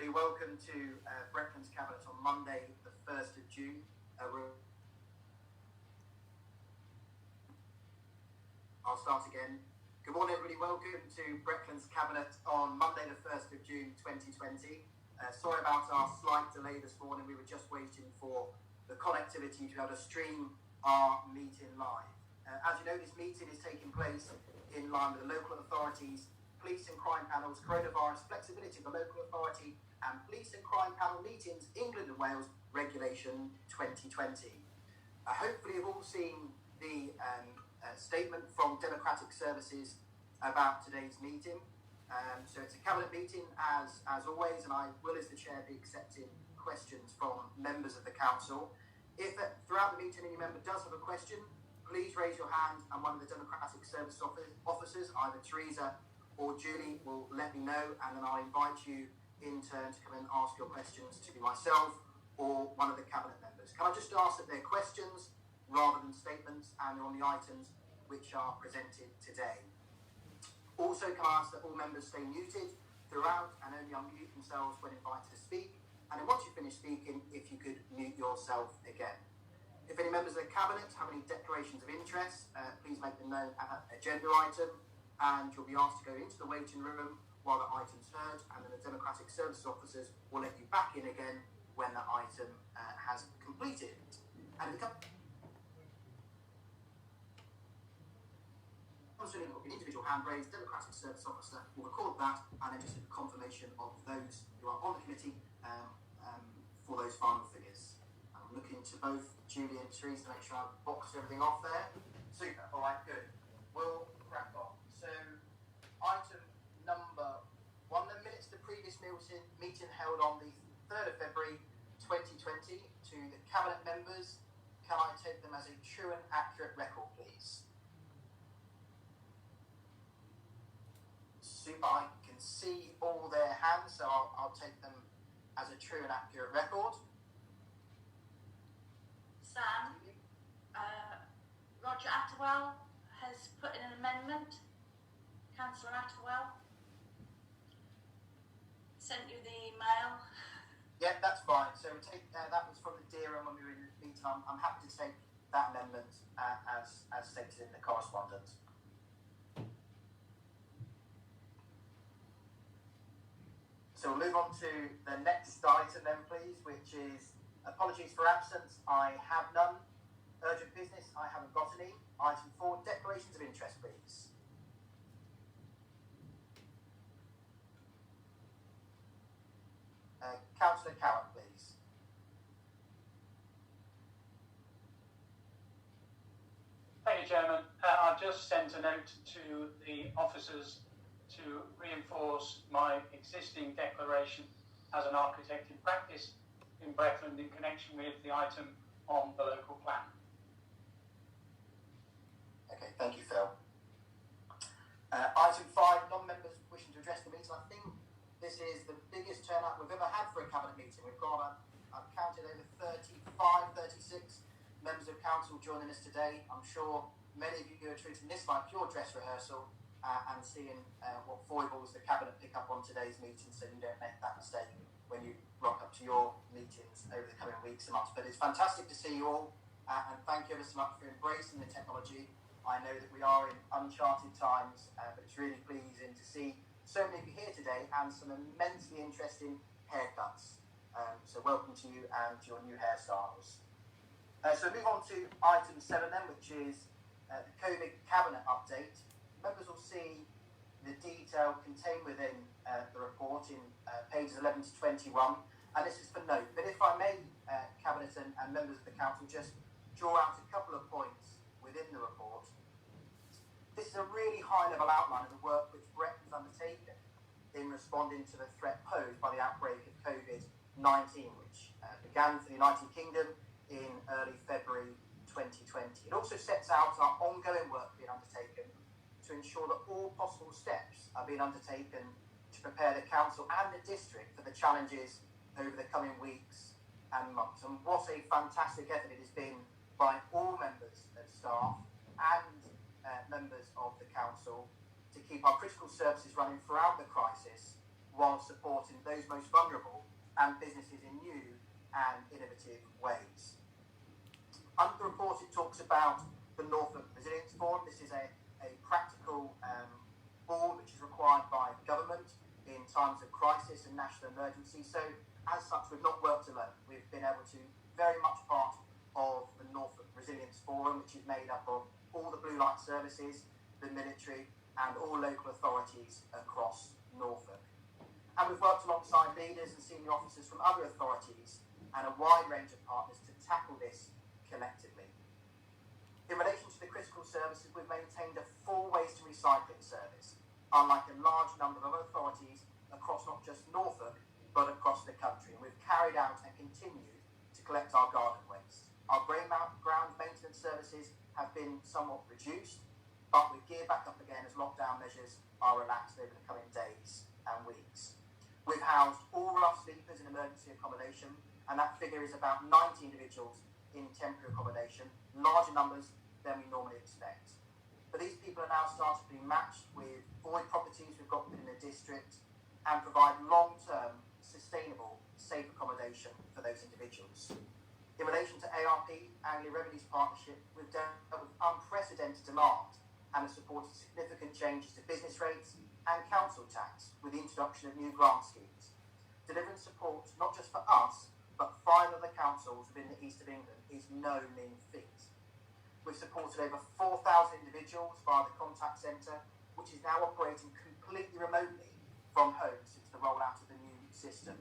everybody. Welcome to Breckland's Cabinet on Monday, the 1st of June. I'll start again. Good morning, everybody. Welcome to Breckland's Cabinet on Monday, the 1st of June 2020. Sorry about our slight delay this morning. We were just waiting for the connectivity to be able to stream our meeting live. As you know, this meeting is taking place in line with the local authorities, police and crime panels, coronavirus flexibility of the local authority and police and crime panel meetings, England and Wales Regulation 2020. Hopefully you've all seen the statement from Democratic Services about today's meeting. So it's a cabinet meeting as always, and I will, as the chair, be accepting questions from members of the council. If throughout the meeting any member does have a question, please raise your hand and one of the Democratic Service officers, either Teresa or Julie, will let me know, and then I'll invite you in turn to come and ask your questions to myself or one of the cabinet members. Can I just ask that they're questions rather than statements, and they're on the items which are presented today. Also, can I ask that all members stay muted throughout and only unmute themselves when invited to speak, and then once you finish speaking, if you could mute yourself again. If any members of the cabinet have any declarations of interest, please make them known at an agenda item, and you'll be asked to go into the waiting room while the item's heard, and then the Democratic Services officers will let you back in again when the item has completed. And if it comes to an individual hand raised, Democratic Service officer will record that, and then just a confirmation of those who are on the committee for those final figures. I'm looking to both Julie and Therese to make sure I've boxed everything off there. Super. All right, good. We'll crack on. So, item number 1, the minutes of the previous meeting held on the 3rd of February 2020 to the cabinet members. Can I take them as a true and accurate record, please? Super. I can see all their hands, so I'll take them as a true and accurate record. Sam, Roger Attewell has put in an amendment. Councillor Attewell sent you the email. Yeah, that's fine. So we take that was from the DRM when we were in the meeting. I'm happy to take that amendment as stated in the correspondence. So we'll move on to the next item then, please, which is apologies for absence. I have none. Urgent business, I haven't got any. Item 4, declarations of interest, please. Councillor Cowett, please. Thank you, Chairman. I've just sent a note to the officers to reinforce my existing declaration as an architect in practice in Breckland in connection with the item on the local plan. Okay, thank you, Phil. Item 5, non-members wishing to address the meeting. I think this is the biggest turnout we've ever had for a cabinet meeting. We've got, I've counted over 36 members of council joining us today. I'm sure many of you are treating this like your dress rehearsal and seeing what foibles the cabinet pick up on today's meeting, so you don't make that mistake when you rock up to your meetings over the coming weeks and months. But it's fantastic to see you all, and thank you ever so much for embracing the technology. I know that we are in uncharted times, but it's really pleasing to see so many of you here today and some immensely interesting haircuts. So welcome to you and to your new hairstyles. So move on to item 7 then, which is the COVID cabinet update. Members will see the detail contained within the report in pages 11 to 21, and this is for note. But if I may, cabinet and members of the council, just draw out a couple of points within the report. This is a really high-level outline of the work which Brett has undertaken in responding to the threat posed by the outbreak of COVID-19, which began for the United Kingdom in early February 2020. It also sets out our ongoing work being undertaken to ensure that all possible steps are being undertaken to prepare the council and the district for the challenges over the coming weeks and months. And what a fantastic effort it has been by all members of staff and members of the council to keep our critical services running throughout the crisis while supporting those most vulnerable and businesses in new and innovative ways. Under the report, it talks about the Norfolk Resilience Forum. This is a practical board which is required by government in times of crisis and national emergency. So as such, we've not worked alone. We've been able to very much part of the Norfolk Resilience Forum, which is made up of all the blue light services, the military, and all local authorities across Norfolk. And we've worked alongside leaders and senior officers from other authorities and a wide range of partners to tackle this collectively. In relation to the critical services, we've maintained a full waste and recycling service, unlike a large number of other authorities across not just Norfolk, but across the country. And we've carried out and continued to collect our garden waste. Our ground maintenance services have been somewhat reduced, but we gear back up again as lockdown measures are relaxed over the coming days and weeks. We've housed all our sleepers in emergency accommodation, and that figure is about 90 individuals in temporary accommodation, larger numbers than we normally expect. But these people are now starting to be matched with void properties we've got within the district and provide long-term, sustainable, safe accommodation for those individuals. In relation to ARP, Anglia Revenue's partnership, we've dealt with unprecedented demand and have supported significant changes to business rates and council tax with the introduction of new grant schemes, delivering support not just for us, but 5 other councils within the east of England is no mean feat. We've supported over 4,000 individuals via the contact centre, which is now operating completely remotely from home since the rollout of the new system.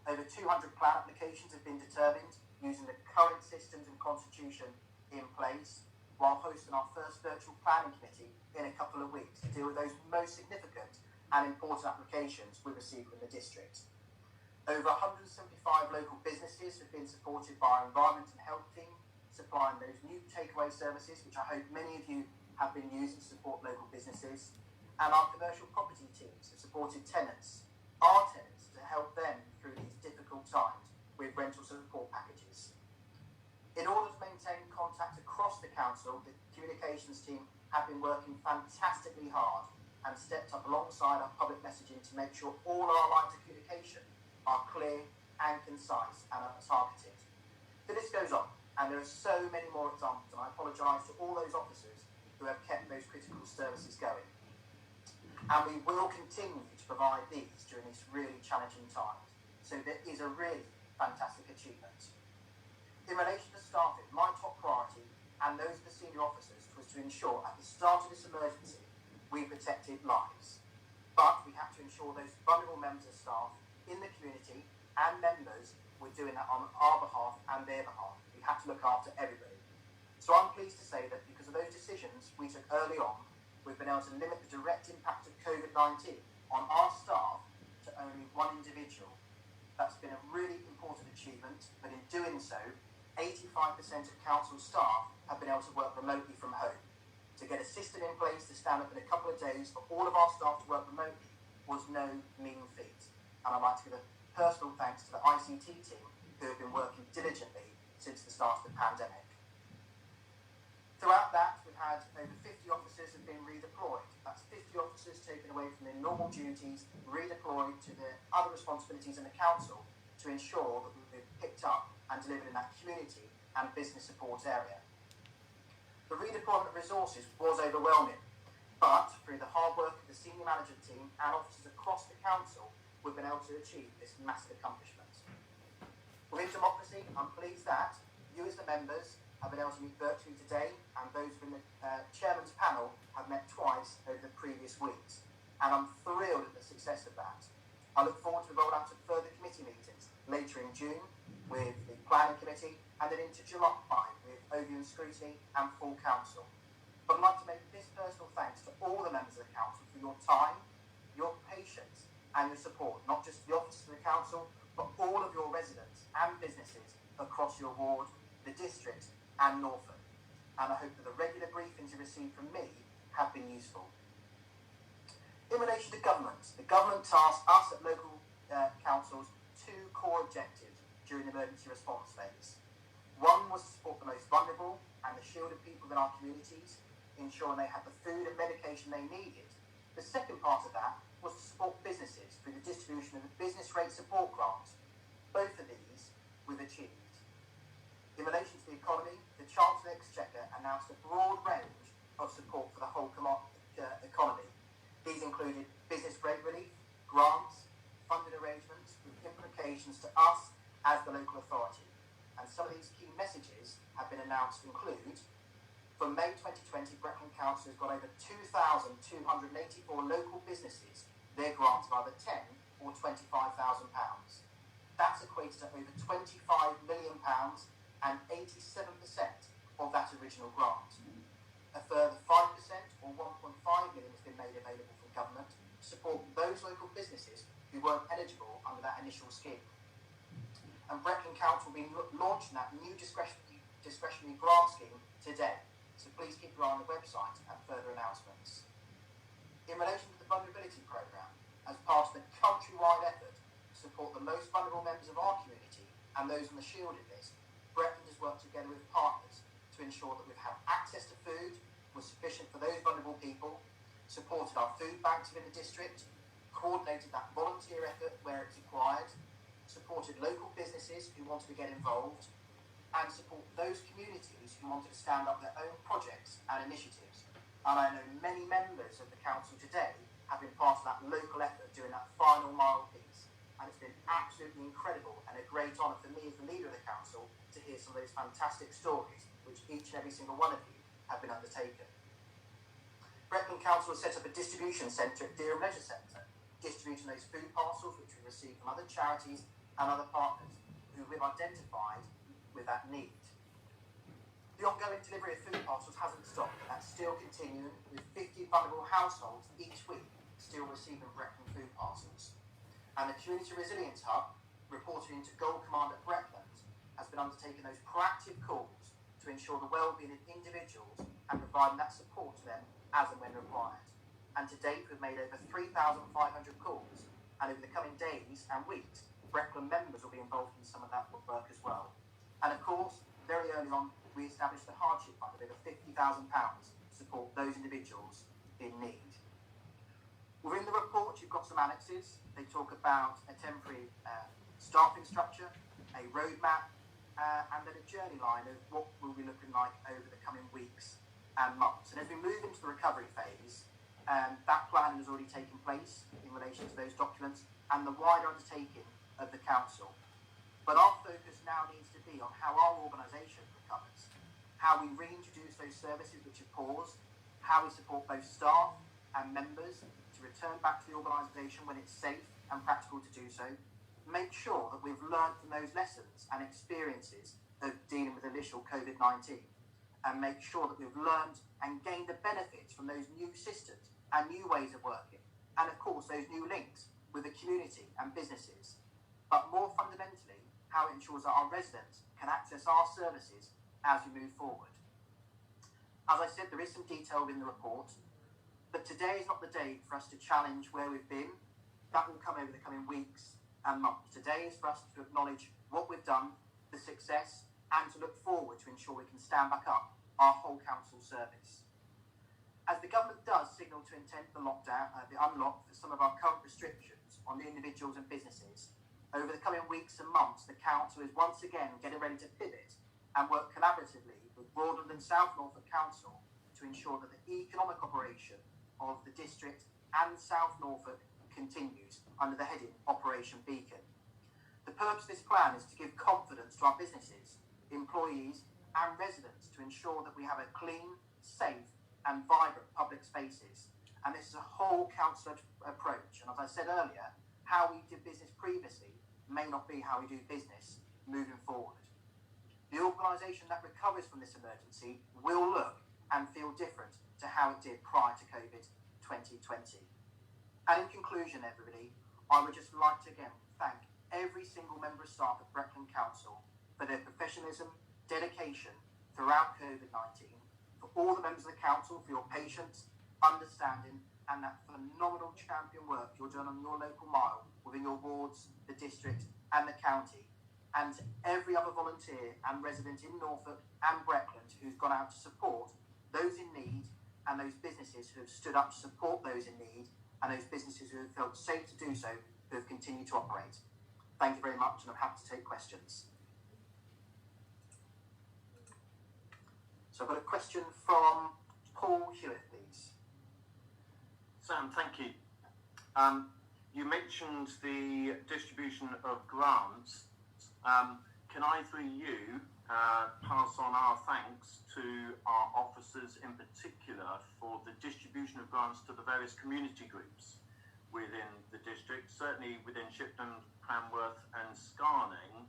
Over 200 plan applications have been determined using the current systems and constitution in place, while hosting our first virtual planning committee in a couple of weeks to deal with those most significant and important applications we received from the district. Over 175 local businesses have been supported by our environment and health team, supplying those new takeaway services, which I hope many of you have been using to support local businesses. And our commercial property teams have supported our tenants, to help them through these difficult times with rental support packages. In order to maintain contact across the council, the communications team have been working fantastically hard and stepped up alongside our public messaging to make sure all our lines of communication are clear and concise and are targeted. The list goes on, and there are so many more examples, and I apologise to all those officers who have kept those critical services going. And we will continue to provide these during these really challenging times. So there is a really fantastic achievement. In relation to staffing, my top priority, and those of the senior officers, was to ensure at the start of this emergency, we protected lives. But we have to ensure those vulnerable members of staff in the community and members were doing that on our behalf and their behalf. We have to look after everybody. So I'm pleased to say that because of those decisions we took early on, we've been able to limit the direct impact of COVID-19 on our staff to only 1 individual. That's been a really important achievement, but in doing so, 85% of council staff have been able to work remotely from home. To get a system in place to stand up in a couple of days for all of our staff to work remotely was no mean feat. And I'd like to give a personal thanks to the ICT team who have been working diligently since the start of the pandemic. Throughout that, we've had over 50 officers have been redeployed. That's 50 officers taken away from their normal duties, redeployed to their other responsibilities in the council to ensure that we've been picked up and delivered in that community and business support area. The redeployment of resources was overwhelming, but through the hard work of the senior management team and officers across the council, we've been able to achieve this massive accomplishment. Within democracy, I'm pleased that you as the members have been able to meet virtually today, and those in the chairman's panel have met twice over the previous weeks. And I'm thrilled at the success of that. I look forward to the rollout of further committee meetings later in June with the planning committee, and then into July with Ovian scrutiny and full council. But I'd like to make this personal thanks to all the members of the council for your time, your patience and your support, not just the officers of the council, but all of your residents and businesses across your ward, the district and Norfolk. And I hope that the regular briefings you receive from me have been useful. In relation to government, the government tasked us at local councils 2 core objectives during the emergency response phase. One was to support the most vulnerable and the shielded people in our communities, ensuring they had the food and medication they needed. The second part of that was to support businesses through the distribution of the business rate support grant. Both of these we've achieved. In relation to the economy, the Chancellor of the Exchequer announced a broad range of support for the whole economy. These included business rate relief, grants, funding arrangements with implications to us as the local authority. And some of these key messages have been announced to include: from May 2020, Brecon Council has got over 2,284 local businesses their grants of either £10,000 or £25,000. That's equated to over £25 million and 87% of that original grant. A further 5% or £1.5 million has been made available from government to support those local businesses who weren't eligible under that initial scheme. And Brecon Council will be launching that new discretionary grant scheme today. So please keep your eye on the website and further announcements. In relation to the vulnerability programme, as part of the countrywide effort to support the most vulnerable members of our community and those on the shielded list, Brecon has worked together with partners to ensure that we've had access to food was sufficient for those vulnerable people, supported our food banks within the district, coordinated that volunteer effort where it's required, supported local businesses who wanted to get involved, and support those communities who wanted to stand up their own projects and initiatives. And I know many members of the council today have been part of that local effort doing that final mile piece. And it's been absolutely incredible and a great honour for me as the leader of the council to hear some of those fantastic stories which each and every single one of you have been undertaken. Brecon Council has set up a distribution centre at Dereham Leisure Centre, distributing those food parcels which we received from other charities and other partners who we've identified with that need. The ongoing delivery of food parcels hasn't stopped. That's still continuing, with 50 vulnerable households each week still receiving Brecon food parcels. And the Community Resilience Hub, reporting into Gold Command at Breckland, has been undertaking those proactive calls to ensure the well-being of individuals and providing that support to them as and when required. And to date, we've made over 3,500 calls, and over the coming days and weeks, Breckland members will be involved in some of that work as well. And of course, very early on, we established the hardship fund of over £50,000 to support those individuals in need. Within the report, you've got some annexes. They talk about a temporary staffing structure, a roadmap, and then a journey line of what we'll be looking like over the coming weeks and months. And as we move into the recovery phase, that planning has already taken place in relation to those documents and the wider undertaking of the council. But our focus now needs to be on how our organisation recovers, how we reintroduce those services which have paused, how we support both staff and members to return back to the organisation when it's safe and practical to do so, make sure that we've learned from those lessons and experiences of dealing with initial COVID-19, and make sure that we've learned and gained the benefits from those new systems and new ways of working, and of course those new links with the community and businesses. But more fundamentally, how it ensures that our residents can access our services as we move forward. As I said, there is some detail in the report, but today is not the day for us to challenge where we've been. That will come over the coming weeks and months. Today is for us to acknowledge what we've done, the success, and to look forward to ensure we can stand back up our whole council service. As the government does signal to intent the lockdown, the unlock for some of our current restrictions on the individuals and businesses, over the coming weeks and months, the council is once again getting ready to pivot and work collaboratively with Broadland and South Norfolk Council to ensure that the economic operation of the district and South Norfolk continues under the heading Operation Beacon. The purpose of this plan is to give confidence to our businesses, employees and residents to ensure that we have a clean, safe and vibrant public spaces. And this is a whole council approach. And as I said earlier, how we did business previously may not be how we do business moving forward. The organisation that recovers from this emergency will look and feel different to how it did prior to COVID 2020. And in conclusion, everybody, I would just like to again thank every single member of staff at Breckland Council for their professionalism, dedication throughout COVID-19, for all the members of the council for your patience, understanding and that phenomenal champion work you're doing on your local mile within your wards, the district and the county, and to every other volunteer and resident in Norfolk and Breckland who's gone out to support those in need and those businesses who have stood up to support those in need and those businesses who have felt safe to do so, who have continued to operate. Thank you very much, and I'm happy to take questions. So I've got a question from Paul Hewitt, please. Sam, thank you. You mentioned the distribution of grants. Can I, through you, pass on our thanks to our officers in particular for the distribution of grants to the various community groups within the district, certainly within Shipton, Cranworth and Scarning,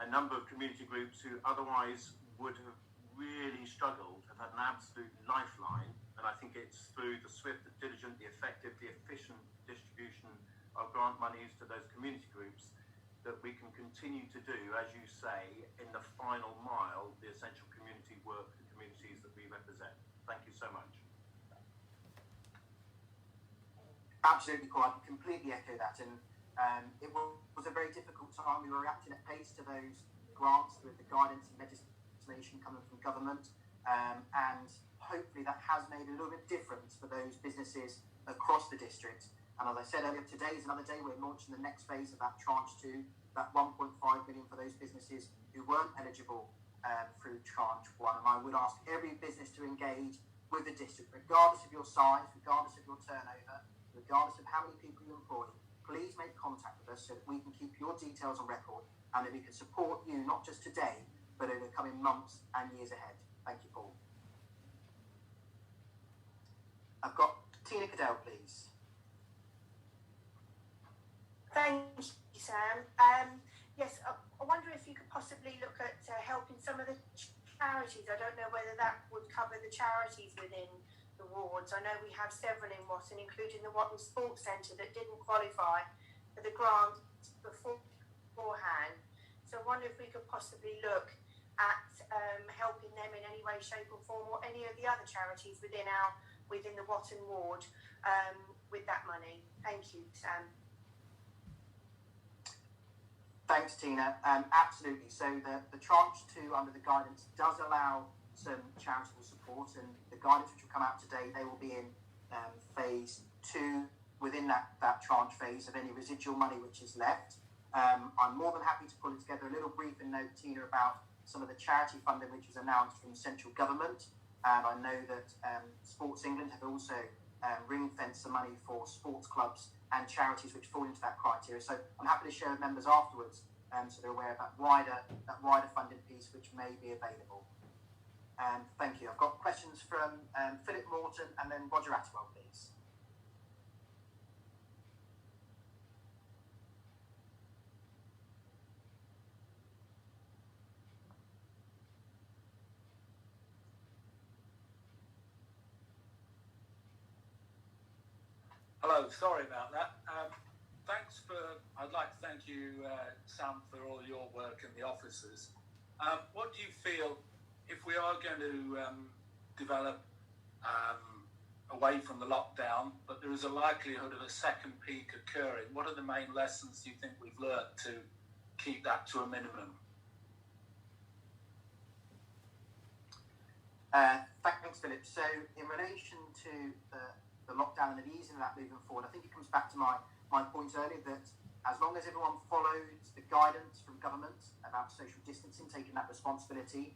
a number of community groups who otherwise would have really struggled, have had an absolute lifeline, and I think it's through the swift, the diligent, the effective, the efficient distribution of grant monies to those community groups that we can continue to do, as you say, in the final mile, the essential community work, the communities that we represent. Thank you so much. Absolutely, Paul. I completely echo that. And it was a very difficult time. We were reacting at pace to those grants with the guidance and legislation coming from government. And hopefully that has made a little bit of difference for those businesses across the district. And as I said earlier, today is another day we're launching the next phase of that tranche 2, that 1.5 million for those businesses who weren't eligible through tranche 1. And I would ask every business to engage with the district, regardless of your size, regardless of your turnover, regardless of how many people you employ. Please make contact with us so that we can keep your details on record and that we can support you not just today, but over the coming months and years ahead. Thank you, Paul. I've got Tina Cadell, please. Thank you, Sam. Yes, I wonder if you could possibly look at helping some of the charities. I don't know whether that would cover the charities within the wards. I know we have several in Watton, including the Watton Sports Centre, that didn't qualify for the grant beforehand. So I wonder if we could possibly look at helping them in any way, shape or form, or any of the other charities within the Watton ward with that money. Thank you, Sam. Thanks, Tina. Absolutely. So the tranche 2 under the guidance does allow some charitable support, and the guidance which will come out today, they will be in phase 2 within that tranche phase of any residual money which is left. I'm more than happy to pull together a little briefing note, Tina, about some of the charity funding which was announced from central government. And I know that Sports England have also ring-fenced some money for sports clubs and charities which fall into that criteria. So I'm happy to share with members afterwards so they're aware of that wider funding piece which may be available. Thank you. I've got questions from Philip Morton and then Roger Attwell, please. Hello, sorry about that. I'd like to thank you, Sam, for all your work and the officers. What do you feel, if we are going to develop away from the lockdown, but there is a likelihood of a second peak occurring, what are the main lessons you think we've learned to keep that to a minimum? Thanks, Philip. So in relation to the lockdown and the easing of that moving forward, I think it comes back to my point earlier that as long as everyone follows the guidance from government about social distancing, taking that responsibility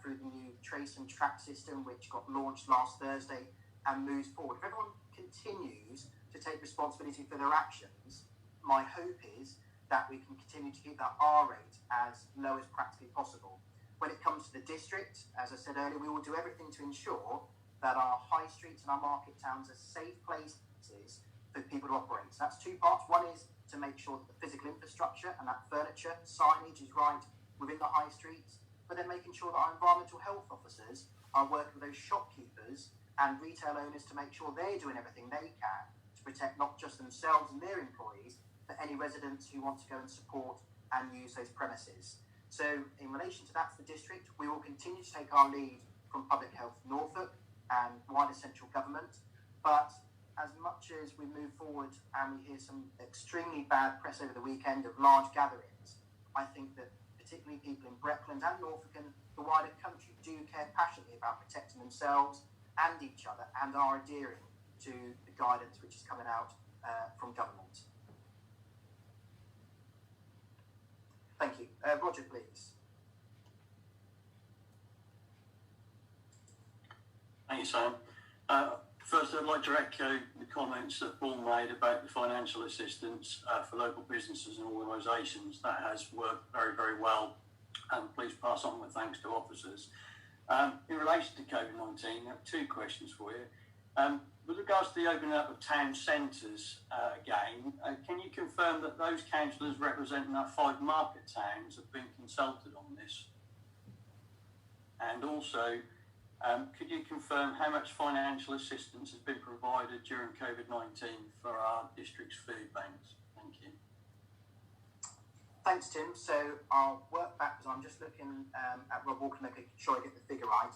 through the new trace and track system which got launched last Thursday and moves forward, if everyone continues to take responsibility for their actions, my hope is that we can continue to keep that R rate as low as practically possible. When it comes to the district, as I said earlier, we will do everything to ensure that our high streets and our market towns are safe places for people to operate. So that's two parts. One is to make sure that the physical infrastructure and that furniture, signage is right within the high streets, but then making sure that our environmental health officers are working with those shopkeepers and retail owners to make sure they're doing everything they can to protect not just themselves and their employees, but any residents who want to go and support and use those premises. So in relation to that for the district, we will continue to take our lead from Public Health Norfolk and wider central government. But as much as we move forward and we hear some extremely bad press over the weekend of large gatherings, I think that particularly people in Breckland and Norfolk and the wider country do care passionately about protecting themselves and each other and are adhering to the guidance which is coming out from government. Thank you. Roger, please. Thank you, Sam. First, I'd like to echo the comments that Paul made about the financial assistance for local businesses and organisations. That has worked very, very well, and please pass on my thanks to officers. In relation to COVID-19, I have two questions for you. With regards to the opening up of town centres again, can you confirm that those councillors representing our 5 market towns have been consulted on this? And also, could you confirm how much financial assistance has been provided during COVID-19 for our district's food banks? Thank you. Thanks, Tim. So I'll work backwards. I'm just looking at Rob Walker, making sure I get the figure right.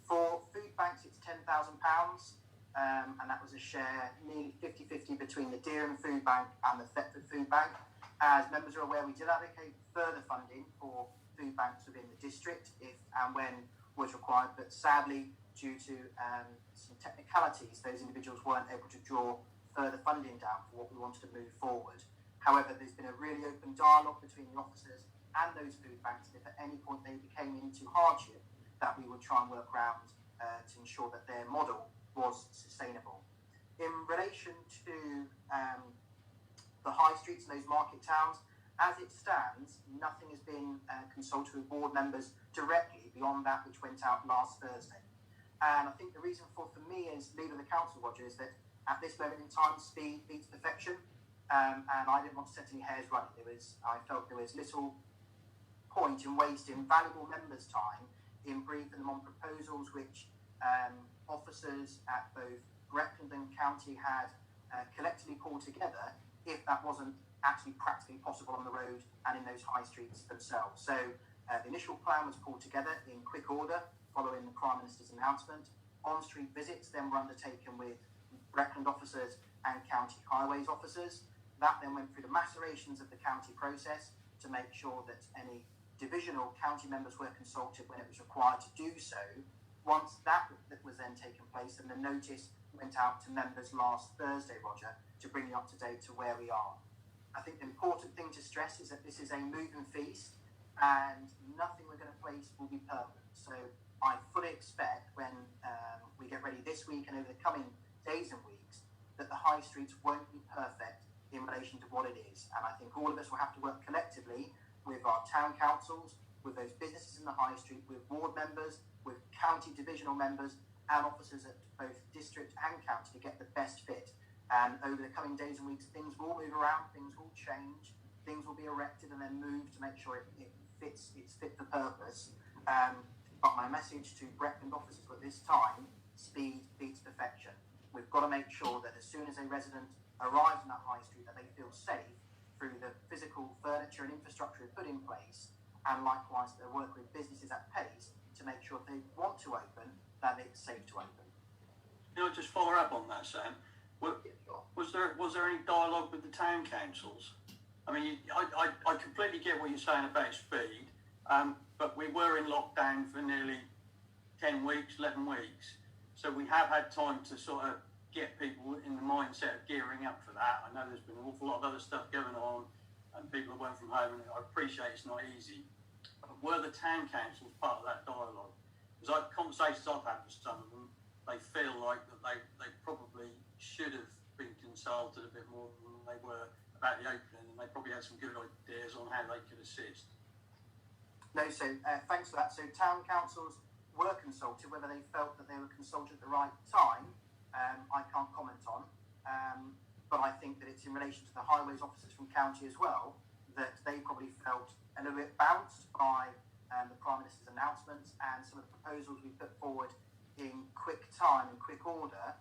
For food banks, it's £10,000, and that was a share nearly 50-50 between the Deerham Food Bank and the Thetford Food Bank. As members are aware, we did allocate further funding for food banks within the district if and when was required, but sadly, due to some technicalities, those individuals weren't able to draw further funding down for what we wanted to move forward. However, there's been a really open dialogue between the officers and those food banks, and if at any point they became into hardship, that we would try and work around to ensure that their model was sustainable. In relation to the high streets and those market towns, as it stands, nothing has been consulted with board members directly beyond that which went out last Thursday. And I think the reason for me as leader of the council, Roger, is that at this moment in time, speed beats perfection. And I didn't want to set any hairs running. I felt there was little point in wasting valuable members' time in briefing them on proposals which officers at both Breckland and County had collectively pulled together, if that wasn't actually practically possible on the road and in those high streets themselves. So the initial plan was pulled together in quick order following the Prime Minister's announcement. On-street visits then were undertaken with Breckland officers and County Highways officers. That then went through the macerations of the county process to make sure that any divisional county members were consulted when it was required to do so. Once that was then taken place, and the notice went out to members last Thursday, Roger, to bring you up to date to where we are. I think the important thing to stress is that this is a moving feast, and nothing we're going to place will be permanent. So I fully expect when we get ready this week and over the coming days and weeks, that the high streets won't be perfect in relation to what it is. And I think all of us will have to work collectively with our town councils, with those businesses in the high street, with ward members, with county divisional members and officers at both district and county to get the best fit. And over the coming days and weeks, things will move around, things will change, things will be erected and then moved to make sure it's fit for purpose. But my message to Breckland officers at this time, speed beats perfection. We've got to make sure that as soon as a resident arrives in that high street, that they feel safe through the physical furniture and infrastructure we've put in place, and likewise they work with businesses at pace to make sure if they want to open, that it's safe to open. Can I just follow up on that, Sam? Was there any dialogue with the town councils? I mean, I completely get what you're saying about speed, but we were in lockdown for nearly 10 weeks, 11 weeks. So we have had time to sort of get people in the mindset of gearing up for that. I know there's been an awful lot of other stuff going on and people have went from home, and I appreciate it's not easy. But were the town councils part of that dialogue? Because conversations I've had with some of them, they feel like that they probably should have been consulted a bit more than they were about the opening, and they probably had some good ideas on how they could assist. No, so thanks for that. So town councils were consulted. Whether they felt that they were consulted at the right time, I can't comment on. But I think that it's in relation to the highways officers from county as well, that they probably felt a little bit bounced by the Prime Minister's announcements and some of the proposals we put forward in quick time and quick order.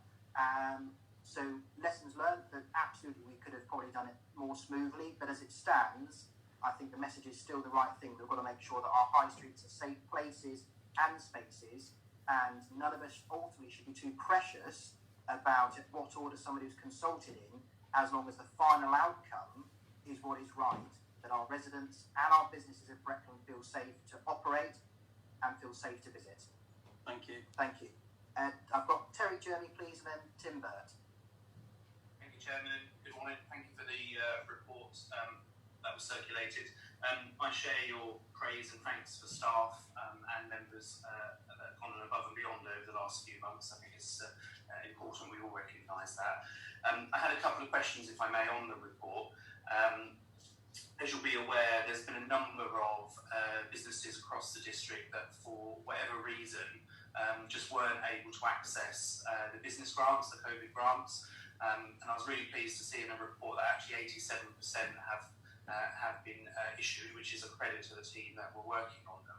So lessons learned, that absolutely we could have probably done it more smoothly, but as it stands, I think the message is still the right thing. We've got to make sure that our high streets are safe places and spaces, and none of us ultimately should be too precious about at what order somebody was consulted in, as long as the final outcome is what is right, that our residents and our businesses at Breckland feel safe to operate and feel safe to visit. Thank you. Thank you. I've got Terry Jeremy, please, and then Tim Burt. Chairman, and good morning. Thank you for the report that was circulated. I share your praise and thanks for staff and members that have gone above and beyond over the last few months. I think it's important we all recognise that. I had a couple of questions, if I may, on the report. As you'll be aware, there's been a number of businesses across the district that, for whatever reason, just weren't able to access the business grants, the COVID grants. And I was really pleased to see in a report that actually 87% have been issued, which is a credit to the team that were working on them.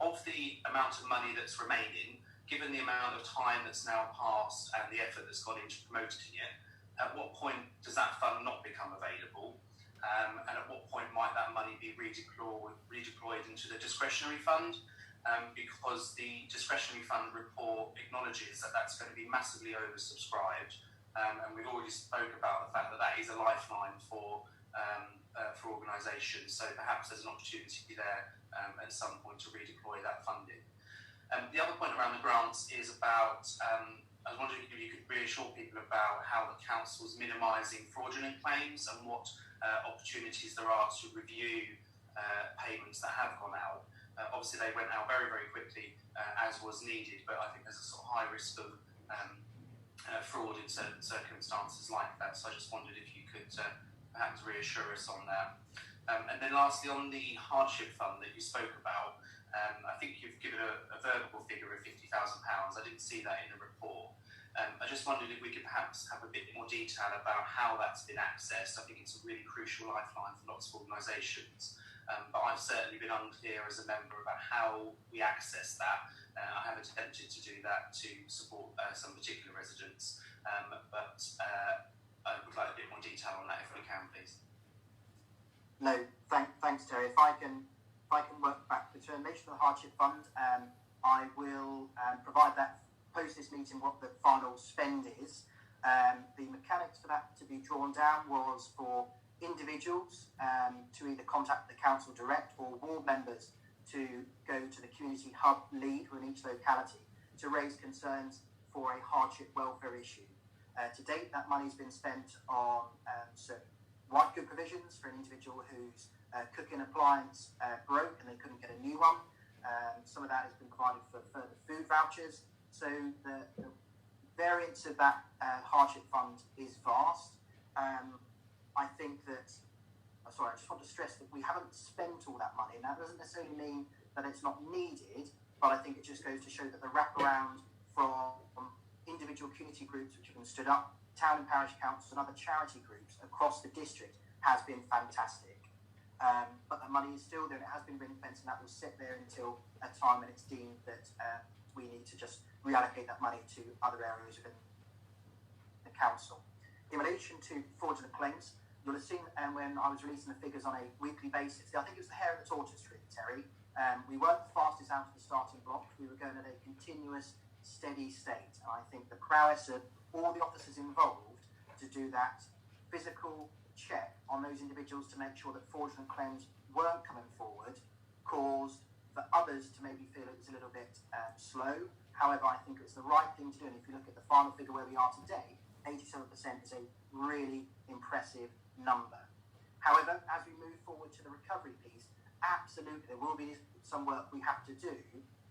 Of the amount of money that's remaining, given the amount of time that's now passed and the effort that's gone into promoting it, at what point does that fund not become available? And at what point might that money be redeployed into the discretionary fund? Because the discretionary fund report acknowledges that that's going to be massively oversubscribed. And we've already spoke about the fact that that is a lifeline for organisations. So perhaps there's an opportunity there at some point to redeploy that funding. The other point around the grants is about, I was wondering if you could reassure people about how the council's minimising fraudulent claims and what opportunities there are to review payments that have gone out. Obviously, they went out very, very quickly, as was needed, but I think there's a sort of high risk of fraud in certain circumstances like that. So I just wondered if you could perhaps reassure us on that. And then lastly, on the hardship fund that you spoke about, I think you've given a verbal figure of £50,000. I didn't see that in the report. I just wondered if we could perhaps have a bit more detail about how that's been accessed. I think it's a really crucial lifeline for lots of organisations. But I've certainly been unclear as a member about how we access that. I have attempted to do that to support some particular residents, but I would like a bit more detail on that if we can, please. No, thanks, Terry. If I can work back the determination of the hardship fund, I will provide that post this meeting what the final spend is. The mechanics for that to be drawn down was for individuals to either contact the council direct or ward members to go to the community hub lead in each locality to raise concerns for a hardship welfare issue. To date, that money's been spent on certain white good provisions for an individual whose cooking appliance broke and they couldn't get a new one. Some of that has been provided for further food vouchers. So the variance of that hardship fund is vast. I think that, I just want to stress that we haven't spent all that money, and that doesn't necessarily mean that it's not needed, but I think it just goes to show that the wraparound from individual community groups which have been stood up, town and parish councils and other charity groups across the district has been fantastic. But the money is still there, and it has been ring-fenced, and that will sit there until a time when it's deemed that we need to just reallocate that money to other areas within the council. In relation to fraudulent claims, you'll have seen when I was releasing the figures on a weekly basis, I think it was the hare and the tortoise, really, Terry. We weren't the fastest out of the starting block. We were going at a continuous, steady state. And I think the prowess of all the officers involved to do that physical check on those individuals to make sure that fraudulent claims weren't coming forward caused for others to maybe feel it was a little bit slow. However, I think it's the right thing to do. And if you look at the final figure where we are today, 87% is a really impressive number. However, as we move forward to the recovery piece, absolutely there will be some work we have to do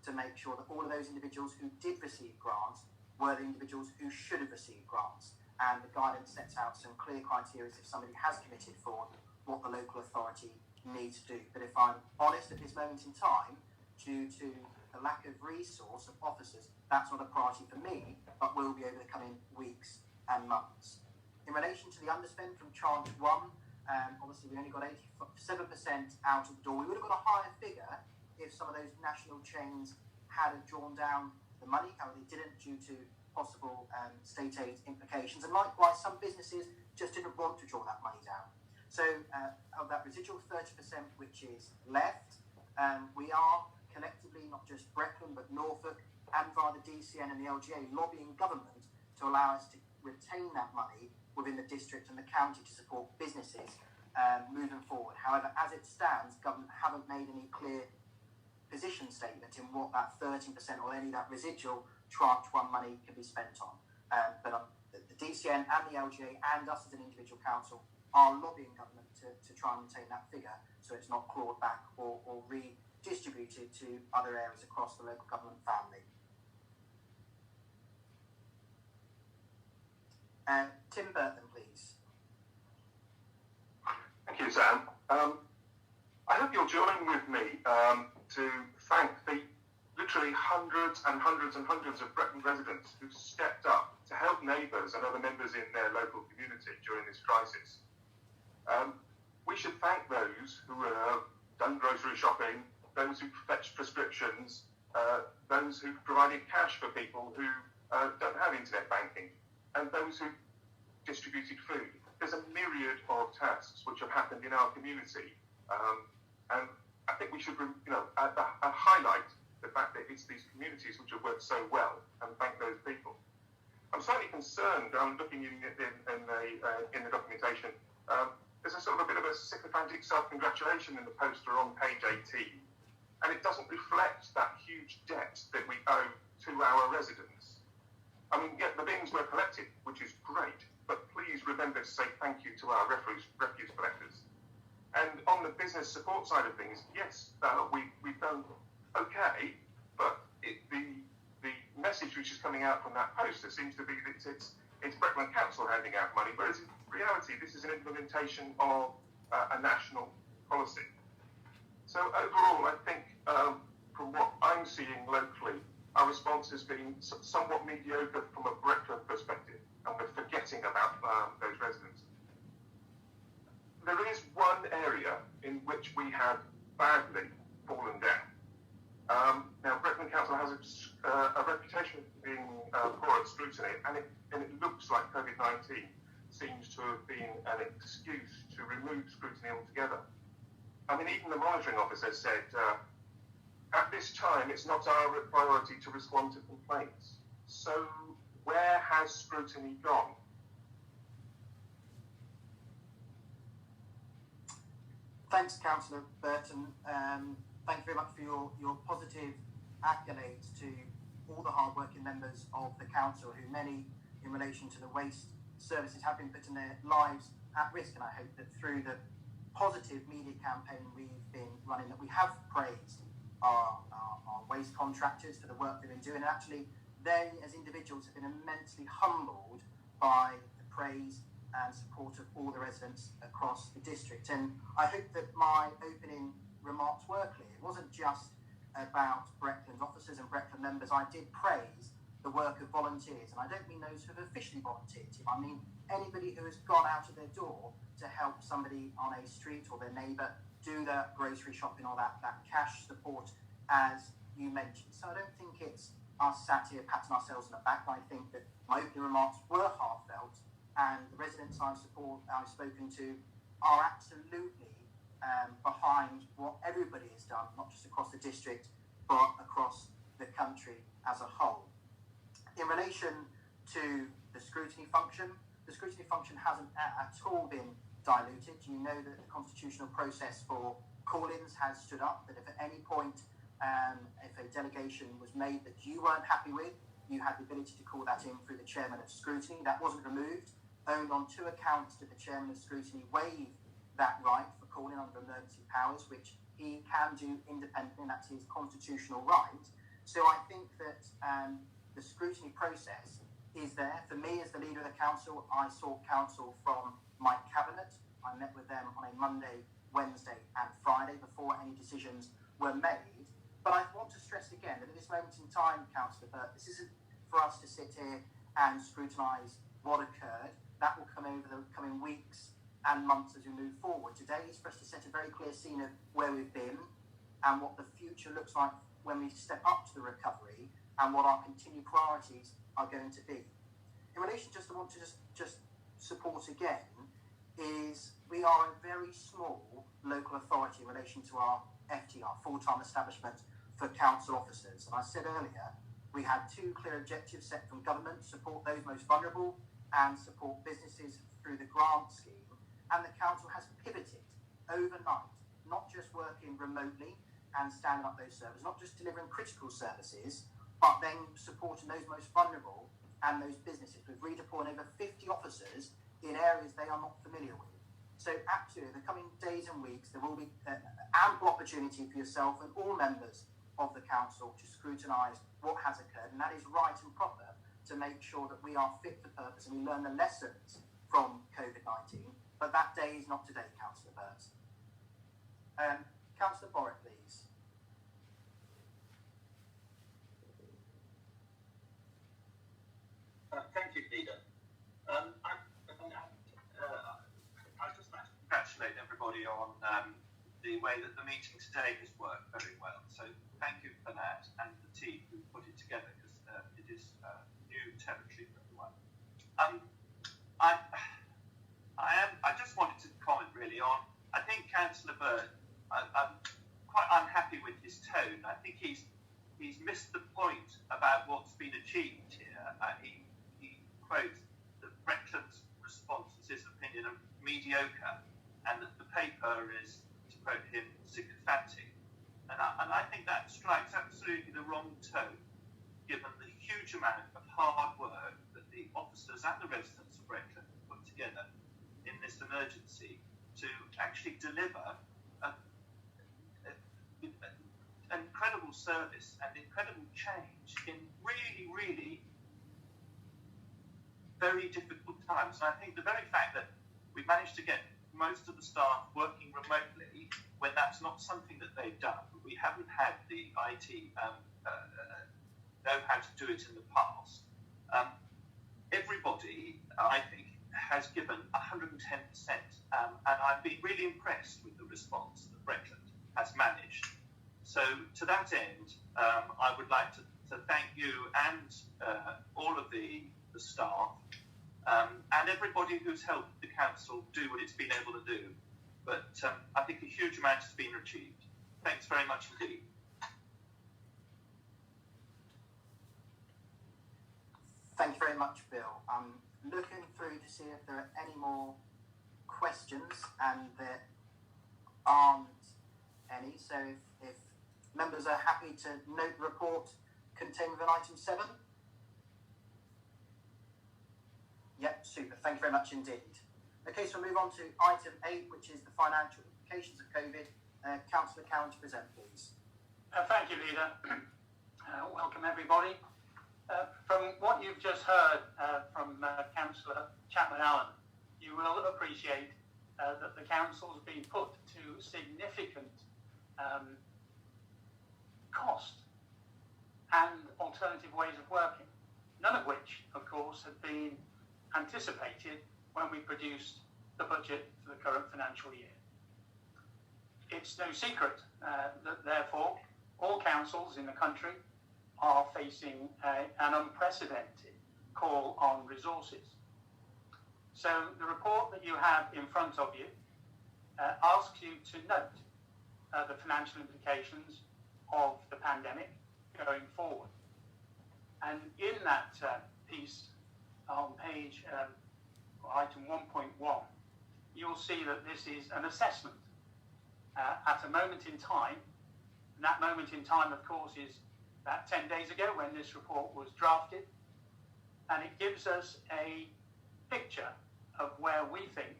to make sure that all of those individuals who did receive grants were the individuals who should have received grants. And the guidance sets out some clear criteria if somebody has committed fraud, what the local authority needs to do. But if I'm honest, at this moment in time, due to the lack of resource of officers, that's not a priority for me, but will be over the coming weeks and months. In relation to the underspend from Tranche 1, obviously we only got 87% out of the door. We would have got a higher figure if some of those national chains had drawn down the money. However, they didn't due to possible state aid implications. And likewise, some businesses just didn't want to draw that money down. So of that residual 30% which is left, we are collectively, not just Brecon, but Norfolk, and via the DCN and the LGA, lobbying government to allow us to retain that money within the district and the county to support businesses moving forward. However, as it stands, government haven't made any clear position statement in what that 30% or any of that residual Tranche 1 money can be spent on. But the DCN and the LGA and us as an individual council are lobbying government to try and maintain that figure so it's not clawed back or redistributed to other areas across the local government family. Tim Burton, please. Thank you, Sam. I hope you'll join with me to thank the literally hundreds and hundreds and hundreds of Brecon residents who've stepped up to help neighbours and other members in their local community during this crisis. We should thank those who have done grocery shopping, those who fetched prescriptions, those who provided cash for people who don't have internet banking, and those who distributed food. There's a myriad of tasks which have happened in our community, and I think we should, highlight the fact that it's these communities which have worked so well, and thank those people. I'm slightly concerned. I'm looking in the documentation. There's a sort of a bit of a sycophantic self-congratulation in the poster on page 18, and it doesn't reflect that huge debt that we owe to our residents. I mean, yeah, the bins were collected, which is great, but please remember to say thank you to our refuse collectors. And on the business support side of things, yes, we've done okay, but the message which is coming out from that poster seems to be that it's Brecon Council handing out money, whereas in reality this is an implementation of a national policy. So overall, I think from what I'm seeing locally, our response has been somewhat mediocre from a Brecon perspective, and we're forgetting about those residents. There is one area in which we have badly fallen down. Now, Brecon Council has a reputation of being poor at scrutiny, and it looks like COVID-19 seems to have been an excuse to remove scrutiny altogether. I mean, even the monitoring officer said, at this time, it's not our priority to respond to complaints. So where has scrutiny gone? Thanks, Councillor Burton. Thank you very much for your positive accolades to all the hard-working members of the council, who many, in relation to the waste services, have been putting their lives at risk. And I hope that through the positive media campaign we've been running, that we have praised our waste contractors for the work they've been doing. And actually, they, as individuals, have been immensely humbled by the praise and support of all the residents across the district. And I hope that my opening remarks were clear. It wasn't just about Brecon officers and Brecon members. I did praise the work of volunteers, and I don't mean those who have officially volunteered. I mean anybody who has gone out of their door to help somebody on a street or their neighbour do their grocery shopping, or that cash support, as you mentioned. So I don't think it's us sat here patting ourselves on the back. I think that my opening remarks were heartfelt, and the residents I've spoken to are absolutely behind what everybody has done, not just across the district, but across the country as a whole. In relation to the scrutiny function hasn't at all been diluted. You know that the constitutional process for call-ins has stood up, that if at any point if a delegation was made that you weren't happy with, you had the ability to call that in through the chairman of scrutiny. That wasn't removed. Only on 2 accounts did the chairman of scrutiny waive that right for calling under emergency powers, which he can do independently, and that's his constitutional right. So I think that the scrutiny process is there. For me, as the leader of the council, I sought counsel from my cabinet. I met with them on a Monday, Wednesday and Friday before any decisions were made. But I want to stress again that at this moment in time, Councillor Burt, this isn't for us to sit here and scrutinise what occurred. That will come over the coming weeks and months as we move forward. Today is for us to set a very clear scene of where we've been and what the future looks like when we step up to the recovery, and what our continued priorities are going to be. In relation, I want to just support again, is we are a very small local authority in relation to our FTR, full-time establishment for council officers. And I said earlier, we had 2 clear objectives set from government: support those most vulnerable and support businesses through the grant scheme. And the council has pivoted overnight, not just working remotely and standing up those services, not just delivering critical services, but then supporting those most vulnerable and those businesses with redeploying over 50 officers in areas they are not familiar with. So absolutely, the coming days and weeks, there will be ample opportunity for yourself and all members of the council to scrutinise what has occurred, and that is right and proper to make sure that we are fit for purpose and we learn the lessons from COVID-19. But that day is not today, Councillor Burt. Councillor Borwick, please. Thank you, Peter. I just like to congratulate everybody on the way that the meeting today has worked very well. So thank you for that, and the team who put it together, because it is new territory for everyone. I just wanted to comment really on, I think Councillor Burt, I'm quite unhappy with his tone. I think he's missed the point about what's been achieved here. He quotes that Breckland's response, in his opinion, are mediocre, and that the paper is, to quote him, sycophantic. And I think that strikes absolutely the wrong tone, given the huge amount of hard work that the officers and the residents of Breckland put together in this emergency to actually deliver an incredible service and incredible change in really, really very difficult times. And I think the very fact that we managed to get most of the staff working remotely when that's not something that they've done, we haven't had the IT know how to do it in the past. Everybody, I think, has given 110%, and I've been really impressed with the response that Breckland has managed. So to that end, I would like to thank you and all of the staff and everybody who's helped the council do what it's been able to do. But I think a huge amount has been achieved. Thanks very much indeed. Thank you very much, Bill. I'm looking through to see if there are any more questions, and there aren't any. So if members are happy to note the report contained within item 7. Yep, super. Thank you very much indeed. Okay, so we'll move on to item 8, which is the financial implications of COVID. Councillor Cowan to present, please. Thank you, Leader. Welcome, everybody. From what you've just heard from Councillor Chapman-Allen, you will appreciate that the council's been put to significant cost and alternative ways of working, none of which, of course, had been anticipated when we produced the budget for the current financial year. It's no secret that, therefore, all councils in the country are facing an unprecedented call on resources. So the report that you have in front of you asks you to note the financial implications of the pandemic going forward. And in that piece on page item 1.1, you'll see that this is an assessment at a moment in time. And that moment in time, of course, is about 10 days ago when this report was drafted. And it gives us a picture of where we think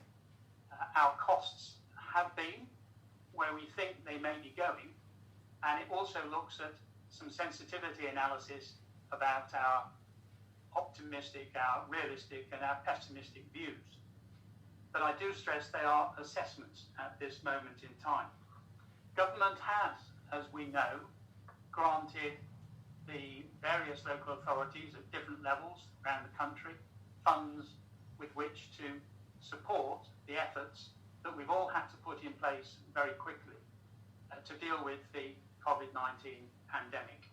our costs have been, where we think they may be going. And it also looks at some sensitivity analysis about our optimistic, our realistic, and our pessimistic views. But I do stress they are assessments at this moment in time. Government has, as we know, granted the various local authorities at different levels around the country funds with which to support the efforts that we've all had to put in place very quickly to deal with the COVID-19 pandemic.